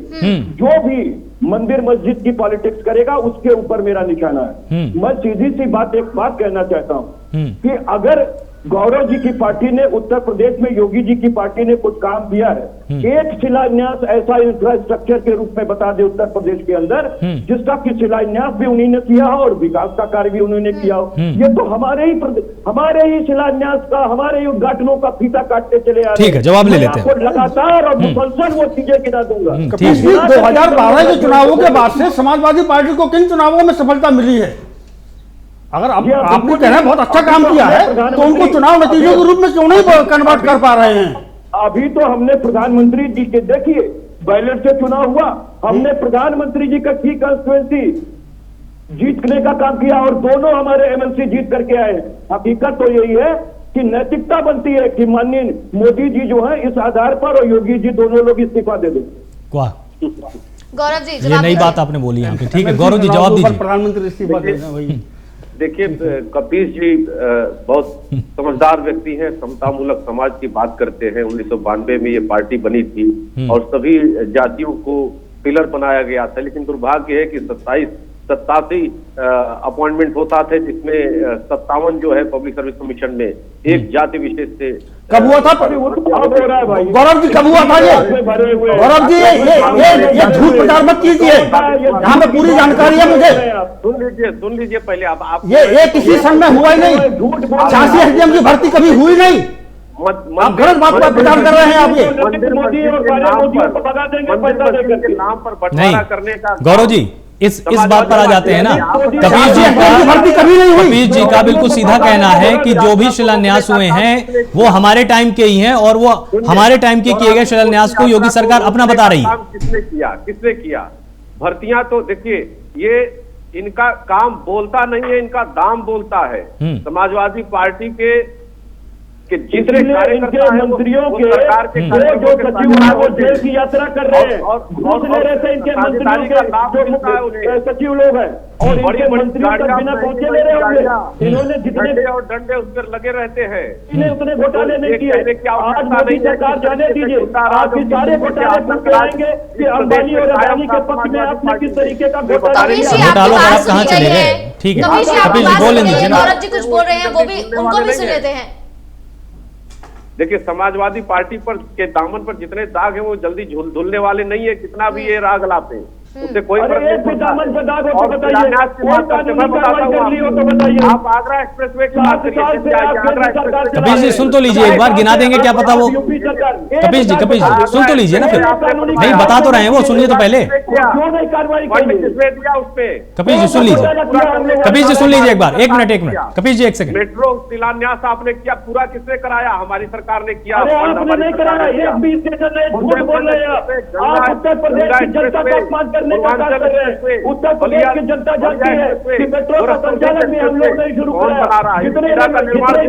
जो भी मंदिर मस्जिद की पॉलिटिक्स करेगा उसके ऊपर मेरा निशाना है। मैं सीधी सी बात एक बात कहना चाहता हूं कि अगर गौरव जी की पार्टी ने उत्तर प्रदेश में, योगी जी की पार्टी ने कुछ काम किया है, एक शिलान्यास ऐसा इंफ्रास्ट्रक्चर के रूप में बता दे उत्तर प्रदेश के अंदर जिसका कि शिलान्यास भी उन्हीं ने किया हो और विकास का कार्य भी उन्होंने किया हो। ये तो हमारे ही शिलान्यास का, हमारे ही उद्घाटनों का फीता काटते चले आ रहे हैं। ठीक है, जवाब ले लेते हैं। लगातार और मुसलसल वो चीजें गिरा दूंगा। 2012 के चुनावों के बाद से समाजवादी पार्टी को किन चुनावों में सफलता मिली है? अगर आपने कह रहे हैं बहुत अच्छा काम किया है, तो उनको चुनाव नतीजों के रूप में क्यों नहीं कन्वर्ट कर पा रहे हैं? अभी तो हमने प्रधानमंत्री जी के, देखिए बैलेट से चुनाव हुआ, हमने प्रधानमंत्री जी का की कंस्टिट्यूएंसी जीतने का काम किया और दोनों हमारे एमएलसी जीत करके आए। हकीकत तो यही है कि नैतिकता बनती है कि माननीय मोदी जी जो है इस आधार पर और योगी जी दोनों लोग इस्तीफा दे दें। वाह गौरव जी, ये नई बात आपने बोली यहाँ पे। ठीक है गौरव जी, जवाब दीजिए। प्रधानमंत्री इस्तीफा दे दें। देखिए, कपीश जी बहुत समझदार व्यक्ति हैं, समतामूलक समाज की बात करते हैं। 1992 में ये पार्टी बनी थी और सभी जातियों को पिलर बनाया गया था, लेकिन दुर्भाग्य है कि 87 अपॉइंटमेंट होता थे, जिसमें 57 जो है पब्लिक सर्विस कमीशन में एक जाति विशेष से। कब हुआ था? वो तो हो रहा है भाई। गौरव जी, कब हुआ था ये? गौरव जी, ये झूठ प्रचार मत कीजिए, यहाँ पे पूरी जानकारी है मुझे। सुन लीजिए पहले आप ये किसी सन में हुआ ही नहीं, 86 एसडीएम की भर्ती कभी हुई नहीं। आप गलत बात पर प्रचार कर रहे हैं। आप ये नहीं, गौरव जी इस बात पर आ जाते हैं ना, कबीर जी का बिल्कुल सीधा कहना है कि जो भी शिलान्यास हुए हैं वो हमारे टाइम के ही हैं और वो हमारे टाइम के किए गए शिलान्यास को योगी सरकार अपना बता रही है। किसने किया भर्तियां? तो देखिए, ये इनका काम बोलता नहीं है, इनका दाम बोलता है। समाजवादी पार्टी के जितने मंत्रियों के जो सचिव हैं वो जेल की यात्रा कर रहे हैं और घूस ले रहे थे इनके मंत्रियों के जो सचिव लोग हैं और इनके मंत्रियों तक बिना पहुंचे ले रहे होंगे। इन्होंने जितने और डंडे उस पर लगे रहते हैं, इन्हें उतने घोटाले नहीं किए। आज मोदी सरकार जाने दीजिए, आपकी सारे घोटाले खुद कराएंगे कि अंबानी और अदानी के पक्ष में आपने किस तरीके का घोटालों पर आप कहाँ चले गए? ठीक है, कपिल जी बोल लीजिए ना। गौरव जी कुछ बोल रहे हैं, वो भी उनको भी सुन लेते हैं। देखिए, समाजवादी पार्टी पर के दामन पर जितने दाग हैं वो जल्दी धुलने वाले नहीं है, कितना भी ये राग लाते हैं उससे कोई फर्क नहीं पड़ता। आप आगरा एक्सप्रेसवे की बात करिए। कपिल जी सुन तो लीजिए एक बार, गिना देंगे क्या पता वो। कपिल जी सुन तो लीजिए ना, फिर नहीं बता तो रहे हैं वो, सुनिए तो पहले। कपिल जी सुन लीजिए, कपिल जी सुन लीजिए एक बार, एक मिनट कपिल जी एक सेकंड। मेट्रो शिलान्यास आपने किया, पूरा किसने कराया? हमारी सरकार ने किया। आपने नहीं कराया, झूठ बोल रहे हैं आप। उत्तर प्रदेश की जनता का अपमान करने का काम कर रहे हैं। उत्तर प्रदेश की जनता जानती है कि मेट्रो का संचालन भी हम लोग नहीं शुरू कराया। जितने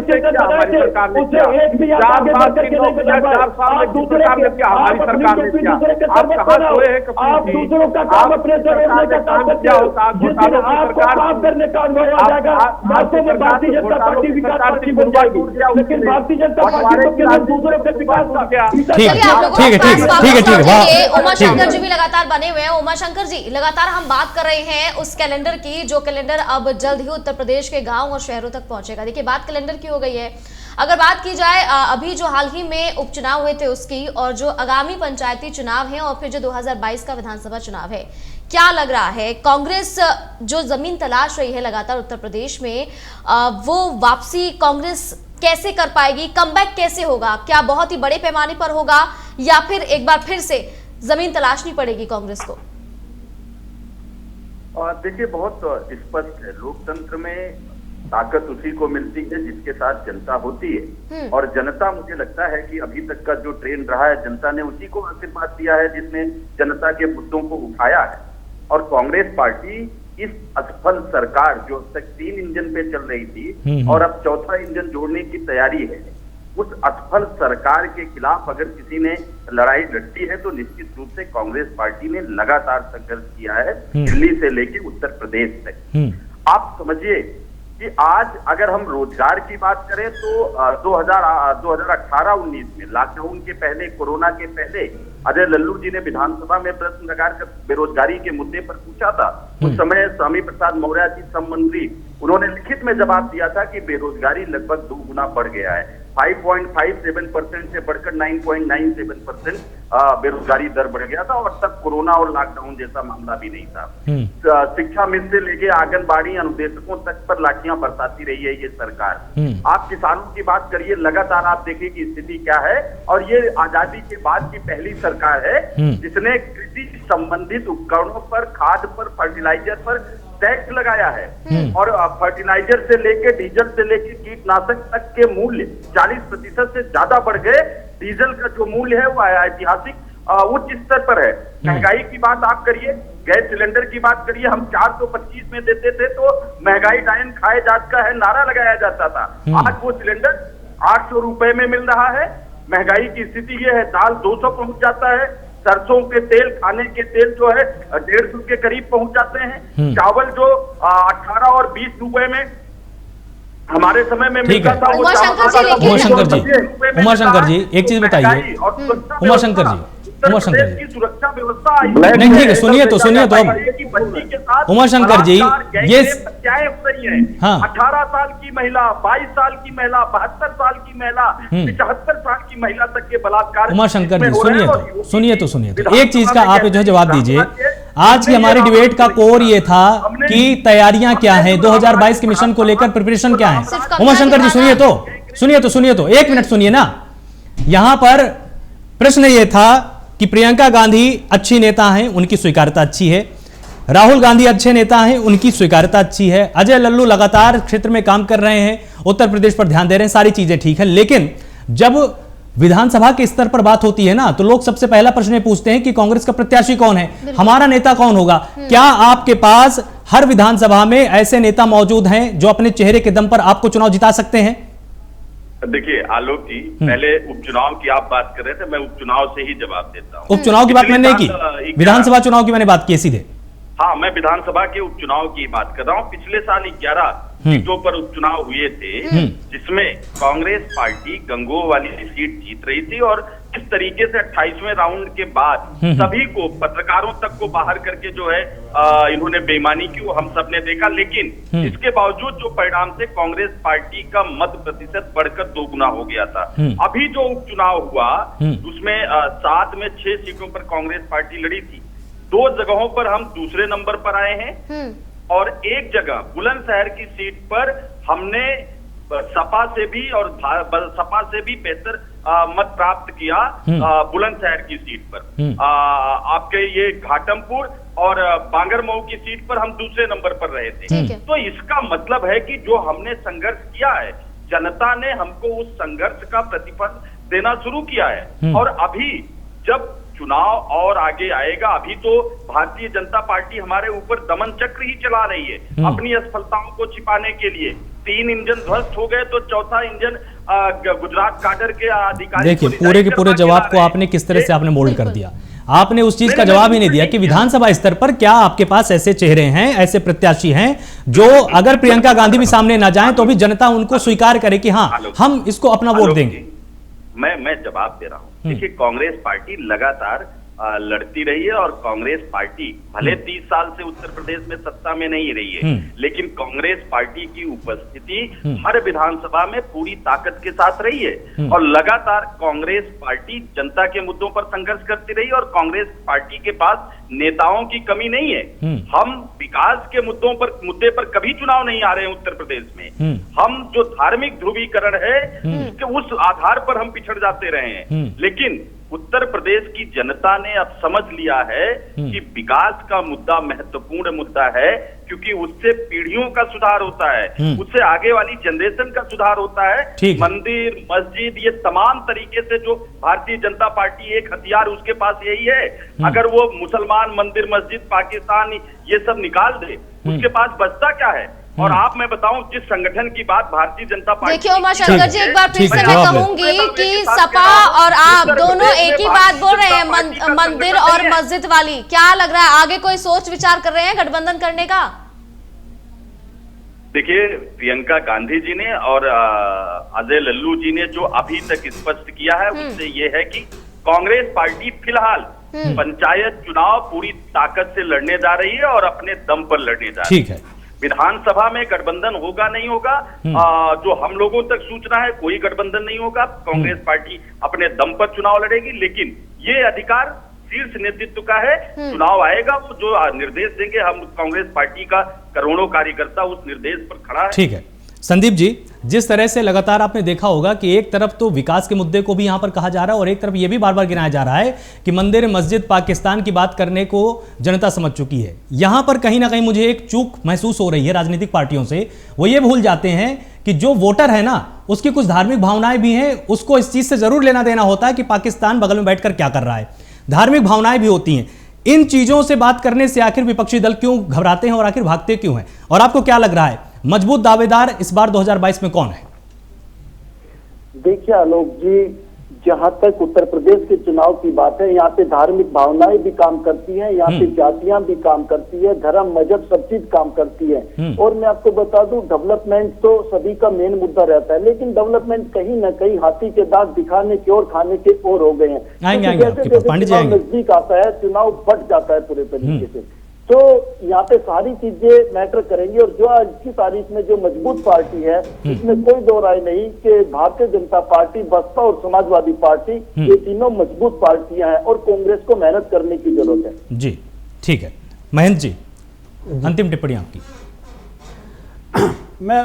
स्टेशन बनाए थे उससे एक भी आगे बढ़ करके नहीं बना पाए। आप दूसरे के आप दूसरों का काम अपने से रोकने का काम करते हो। जिस दिन आपको काम करने का अनुभव आ जाएगा, वास्तव में भारतीय जनता पार्टी विकास पार्टी बन जाएगी। लेकिन भारतीय जनता पार्टी तो केवल दूसरों के विकास का ठीक है। उमाशंकर जी भी लगातार बने हुए हैं। उमाशंकर जी, लगातार हम बात कर रहे हैं उस कैलेंडर की जो कैलेंडर अब जल्द ही उत्तर प्रदेश के गांव और शहरों तक पहुंचेगा। देखिए, बात कैलेंडर की हो गई है। अगर बात की जाए अभी जो हाल ही में उपचुनाव हुए थे उसकी, और जो आगामी पंचायती चुनाव है और फिर जो 2022 का विधानसभा चुनाव है, क्या लग रहा है कांग्रेस जो जमीन तलाश रही है लगातार उत्तर प्रदेश में, वो वापसी कांग्रेस कैसे कर पाएगी? कमबैक कैसे होगा? क्या बहुत ही बड़े पैमाने पर होगा या फिर एक बार फिर से जमीन तलाशनी पड़ेगी कांग्रेस को? देखिए, बहुत स्पष्ट है, लोकतंत्र में ताकत उसी को मिलती है जिसके साथ जनता होती है। और जनता, मुझे लगता है कि अभी तक का जो ट्रेंड रहा है, जनता ने उसी को आशीर्वाद दिया है जिसने जनता के मुद्दों को उठाया है। और कांग्रेस पार्टी इस असफल सरकार जो अब तक 3 इंजन पे चल रही थी और अब चौथा इंजन जोड़ने की तैयारी है, उस असफल सरकार के खिलाफ अगर किसी ने लड़ाई लड़ती है तो निश्चित रूप से कांग्रेस पार्टी ने लगातार संघर्ष किया है, दिल्ली से लेकर उत्तर प्रदेश तक। आप समझिए कि आज अगर हम रोजगार की बात करें तो 2018-19 में लॉकडाउन के पहले, कोरोना के पहले, अजय लल्लू जी ने विधानसभा में प्रश्न लगाकर बेरोजगारी के मुद्दे पर पूछा था। उस समय स्वामी प्रसाद मौर्य जी श्रम मंत्री, उन्होंने लिखित में जवाब दिया था कि बेरोजगारी लगभग 2 गुना बढ़ गया है। 5.57% से बढ़कर 9.97% बेरोजगारी दर बढ़ गया था और तब कोरोना और लॉकडाउन जैसा मामला भी नहीं था। शिक्षा मित्र से लेके आंगनबाड़ी अनुदेशकों तक पर लाठियां बरसाती रही है ये सरकार। आप किसानों की बात करिए, लगातार आप देखिए कि स्थिति क्या है। और ये आजादी के बाद की पहली सरकार है जिसने कृषि संबंधित उपकरणों पर, खाद पर, फर्टिलाइजर पर टैक्स लगाया है। और फर्टिलाइजर से लेके डीजल से लेके कीटनाशक तक के मूल्य 40% से ज्यादा बढ़ गए। डीजल का जो मूल्य है वो ऐतिहासिक उच्च स्तर पर है। महंगाई की बात आप करिए, गैस सिलेंडर की बात करिए, हम 425 में देते थे तो महंगाई डायन खाए जात का है नारा लगाया जाता था। आज वो सिलेंडर 800 रुपए में मिल रहा है। महंगाई की स्थिति ये है, दाल 200 पहुंच जाता है, सरसों के तेल, खाने के तेल जो है 150 के करीब पहुंच जाते हैं। चावल जो 18 और 20 रुपए में हमारे समय में मिलता था, उमाशंकर जी एक चीज बताइए। उमाशंकर जी की सुरक्षा व्यवस्था नहीं, ठीक है, सुनिए तो अब उमाशंकर जी, ये हत्याएं हो रही हैं। हाँ। 18 साल की महिला, 22 साल की महिला, 72 साल की महिला, 75 साल की महिला तक के बलात्कार। उमाशंकर जी, सुनिए तो एक चीज का विधानसभा आप में जो जवाब दीजिए। आज की हमने हमारी ये डिबेट का कोर ये था हमने- कि तैयारियां क्या हैं, 2022 के मिशन को लेकर प्रिपरेशन क्या है। उमाशंकर जी सुनिए तो 1 मिनट सुनिए ना। यहां पर प्रश्न ये था कि प्रियंका गांधी अच्छी नेता हैं, उनकी स्वीकार्यता अच्छी है, राहुल गांधी अच्छे नेता हैं, उनकी स्वीकार्यता अच्छी है, अजय लल्लू लगातार क्षेत्र में काम कर रहे हैं, उत्तर प्रदेश पर ध्यान दे रहे हैं, सारी चीजें ठीक है। लेकिन जब विधानसभा के स्तर पर बात होती है ना, तो लोग सबसे पहला प्रश्न पूछते हैं कि कांग्रेस का प्रत्याशी कौन है, हमारा नेता कौन होगा। क्या आपके पास हर विधानसभा में ऐसे नेता मौजूद हैं जो अपने चेहरे के दम पर आपको चुनाव जिता सकते हैं? देखिए आलोक जी, पहले उपचुनाव की आप बात कर रहे थे, मैं उपचुनाव से ही जवाब देता हूँ। उपचुनाव की बात मैंने नहीं की, विधानसभा चुनाव की मैंने बात की सीधे। हाँ, मैं विधानसभा के उपचुनाव की बात कर रहा हूँ। पिछले साल 11 सीटों पर उपचुनाव हुए थे, जिसमें कांग्रेस पार्टी गंगोह वाली सीट जीत रही थी और इस तरीके से 28वें राउंड के बाद सभी को, पत्रकारों तक को बाहर करके जो है इन्होंने बेईमानी की, वो हम सब ने देखा। लेकिन इसके बावजूद जो परिणाम से कांग्रेस पार्टी का मत प्रतिशत बढ़कर 2 गुना हो गया था। अभी जो उपचुनाव हुआ उसमें 7 में 6 सीटों पर कांग्रेस पार्टी लड़ी थी, 2 जगहों पर हम दूसरे नंबर पर आए हैं और एक जगह बुलंदशहर की सीट पर हमने सपा से भी और सपा से भी बेहतर मत प्राप्त किया। बुलंदशहर की सीट पर आपके ये घाटमपुर और बांगरमऊ की सीट पर हम दूसरे नंबर पर रहे थे। तो इसका मतलब है कि जो हमने संघर्ष किया है, जनता ने हमको उस संघर्ष का प्रतिफल देना शुरू किया है। और अभी जब चुनाव और आगे आएगा, अभी तो भारतीय जनता पार्टी हमारे ऊपर दमन चक्र ही चला रही है अपनी असफलताओं को छिपाने के लिए। 3 इंजन ध्वस्त हो गए तो चौथा इंजन गुजरात काडर के अधिकारी। देखिए पूरे के पूरे जवाब को आपने किस तरह से आपने मोल्ड कर दिया। आपने उस चीज का जवाब ही नहीं दिया कि विधानसभा स्तर पर क्या आपके पास ऐसे चेहरे हैं, ऐसे प्रत्याशी हैं जो अगर प्रियंका गांधी भी सामने ना जाएं तो भी जनता उनको स्वीकार करे कि हाँ हम इसको अपना वोट देंगे। मैं जवाब दे रहा हूँ। देखिए, कांग्रेस पार्टी लगातार लड़ती रही है और कांग्रेस पार्टी भले 30 साल से उत्तर प्रदेश में सत्ता में नहीं रही है, लेकिन कांग्रेस पार्टी की उपस्थिति हर विधानसभा में पूरी ताकत के साथ रही है और लगातार कांग्रेस पार्टी जनता के मुद्दों पर संघर्ष करती रही और कांग्रेस पार्टी के पास नेताओं की कमी नहीं है। हम विकास के मुद्दे पर कभी चुनाव नहीं आ रहे हैं उत्तर प्रदेश में। हम जो धार्मिक ध्रुवीकरण है उस आधार पर हम पिछड़ जाते रहे हैं, लेकिन उत्तर प्रदेश की जनता ने अब समझ लिया है कि विकास का मुद्दा महत्वपूर्ण मुद्दा है, क्योंकि उससे पीढ़ियों का सुधार होता है, उससे आगे वाली जनरेशन का सुधार होता है। मंदिर, मस्जिद, ये तमाम तरीके से जो भारतीय जनता पार्टी एक हथियार उसके पास यही है। अगर वो मुसलमान मंदिर, मस्जिद, पाकिस्तान ये सब निकाल दे, उसके पास बचता क्या है? और आप मैं बताऊं, जिस संगठन की बात भारतीय जनता पार्टी। देखिए उमाशंकर जी, एक बार फिर से मैं कहूंगी कि सपा और आप दोनों एक ही बात बोल रहे हैं, मंदिर और मस्जिद वाली। क्या लग रहा है आगे कोई सोच विचार कर रहे हैं गठबंधन करने का? देखिए, प्रियंका गांधी जी ने और अजय लल्लू जी ने जो अभी तक स्पष्ट किया है उससे ये है कि कांग्रेस पार्टी फिलहाल पंचायत चुनाव पूरी ताकत से लड़ने जा रही है और अपने दम पर लड़ने जा रही है। विधानसभा में गठबंधन होगा नहीं होगा, जो हम लोगों तक सूचना है कोई गठबंधन नहीं होगा। कांग्रेस पार्टी अपने दम पर चुनाव लड़ेगी, लेकिन ये अधिकार शीर्ष नेतृत्व का है। चुनाव आएगा, वो जो निर्देश देंगे, हम कांग्रेस पार्टी का करोड़ों कार्यकर्ता उस निर्देश पर खड़ा है। ठीक है संदीप जी, जिस तरह से लगातार आपने देखा होगा कि एक तरफ तो विकास के मुद्दे को भी यहां पर कहा जा रहा है और एक तरफ यह भी बार बार गिनाया जा रहा है कि मंदिर, मस्जिद, पाकिस्तान की बात करने को जनता समझ चुकी है। यहां पर कहीं ना कहीं मुझे एक चूक महसूस हो रही है राजनीतिक पार्टियों से। वो ये भूल जाते हैं कि जो वोटर है ना, उसकी कुछ धार्मिक भावनाएं भी हैं, उसको इस चीज से जरूर लेना देना होता है कि पाकिस्तान बगल में बैठकर क्या कर रहा है। धार्मिक भावनाएं भी होती हैं। इन चीजों से बात करने से आखिर विपक्षी दल क्यों घबराते हैं और आखिर भागते क्यों हैं? और आपको क्या लग रहा है मजबूत दावेदार इस बार 2022 में कौन है? देखिए आलोक जी, जहां तक उत्तर प्रदेश के चुनाव की बात है, यहाँ पे धार्मिक भावनाएं भी काम करती हैं, यहाँ पे जातियां भी काम करती है, धर्म, मजहब सब चीज काम करती है। और मैं आपको बता दूं, डेवलपमेंट तो सभी का मेन मुद्दा रहता है, लेकिन डेवलपमेंट कहीं ना कहीं हाथी के दांत दिखाने की और खाने के और हो गए हैं। जैसे नजदीक आता है चुनाव फट जाता है पूरे तरीके से। तो यहाँ पे सारी चीजें मैटर करेंगी। और जो आज की तारीख में जो मजबूत पार्टी है, इसमें कोई दो राय नहीं कि भारतीय जनता पार्टी, बसपा और समाजवादी पार्टी, ये तीनों मजबूत पार्टियां हैं और कांग्रेस को मेहनत करने की जरूरत है। जी ठीक है। महेंद्र जी, अंतिम टिप्पणी आपकी। मैं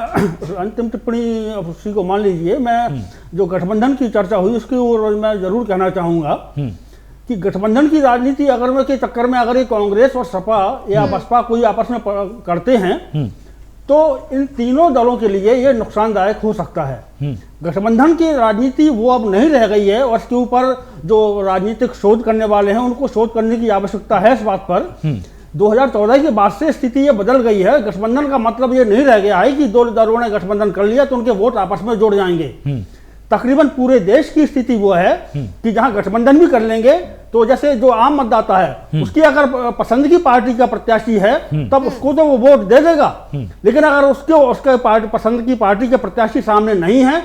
अंतिम टिप्पणी उसी को मान लीजिए, मैं जो गठबंधन की चर्चा हुई उसकी ओर मैं जरूर कहना चाहूंगा कि गठबंधन की राजनीति अगर के चक्कर में अगर ये कांग्रेस और सपा या बसपा कोई आपस में करते हैं तो इन तीनों दलों के लिए ये नुकसानदायक हो सकता है। गठबंधन की राजनीति वो अब नहीं रह गई है और इसके ऊपर जो राजनीतिक शोध करने वाले हैं उनको शोध करने की आवश्यकता है इस बात पर। 2014 के बाद से स्थिति ये बदल गई है। गठबंधन का मतलब ये नहीं रह गया है कि दो दलों ने गठबंधन कर लिया तो उनके वोट आपस में जुड़ जाएंगे। तकरीबन पूरे देश की स्थिति वो है कि जहां गठबंधन भी कर लेंगे तो जैसे जो आम मतदाता है उसकी अगर पसंद की पार्टी का प्रत्याशी है तब उसको तो वो वोट दे देगा, लेकिन अगर उसके पसंद की पार्टी के प्रत्याशी सामने नहीं है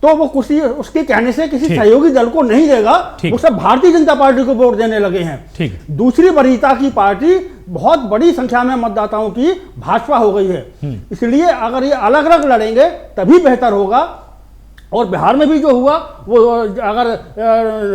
तो वो उसके कहने से किसी सहयोगी दल को नहीं देगा, वो सब भारतीय जनता पार्टी को वोट देने लगे हैं। दूसरी वरीयता की पार्टी बहुत बड़ी संख्या में मतदाताओं की भाजपा हो गई है। इसलिए अगर ये अलग अलग लड़ेंगे तभी बेहतर होगा। और बिहार में भी जो हुआ वो अगर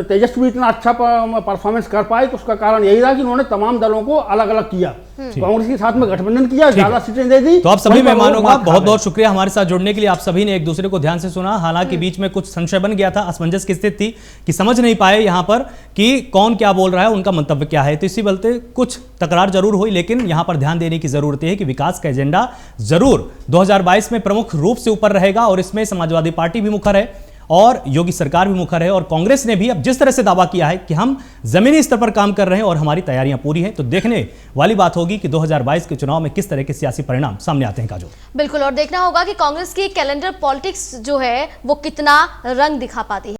तेजस्वी इतना अच्छा परफॉर्मेंस कर पाए तो उसका कारण यही रहा कि उन्होंने तमाम दलों को अलग अलग किया, कांग्रेस के साथ में गठबंधन किया, ज्यादा सीटें दे दी। तो आप सभी मेहमानों का बहुत बहुत शुक्रिया हमारे साथ जुड़ने के लिए। आप सभी ने एक दूसरे को ध्यान से सुना। हालांकि बीच में कुछ संशय बन गया था, असमंजस की स्थिति थी कि समझ नहीं पाए यहाँ पर कि कौन क्या बोल रहा है, उनका मंतव्य क्या है। तो इसी बलते कुछ तकरार जरूर हुई, लेकिन यहाँ पर ध्यान देने की जरूरत है कि विकास का एजेंडा जरूर 2022 में प्रमुख रूप से ऊपर रहेगा और इसमें समाजवादी पार्टी भी मुखर है और योगी सरकार भी मुखर है और कांग्रेस ने भी अब जिस तरह से दावा किया है कि हम जमीनी स्तर पर काम कर रहे हैं और हमारी तैयारियां पूरी हैं, तो देखने वाली बात होगी कि 2022 के चुनाव में किस तरह के सियासी परिणाम सामने आते हैं। काजोल, बिल्कुल, और देखना होगा कि कांग्रेस की कैलेंडर पॉलिटिक्स जो है वो कितना रंग दिखा पाती है।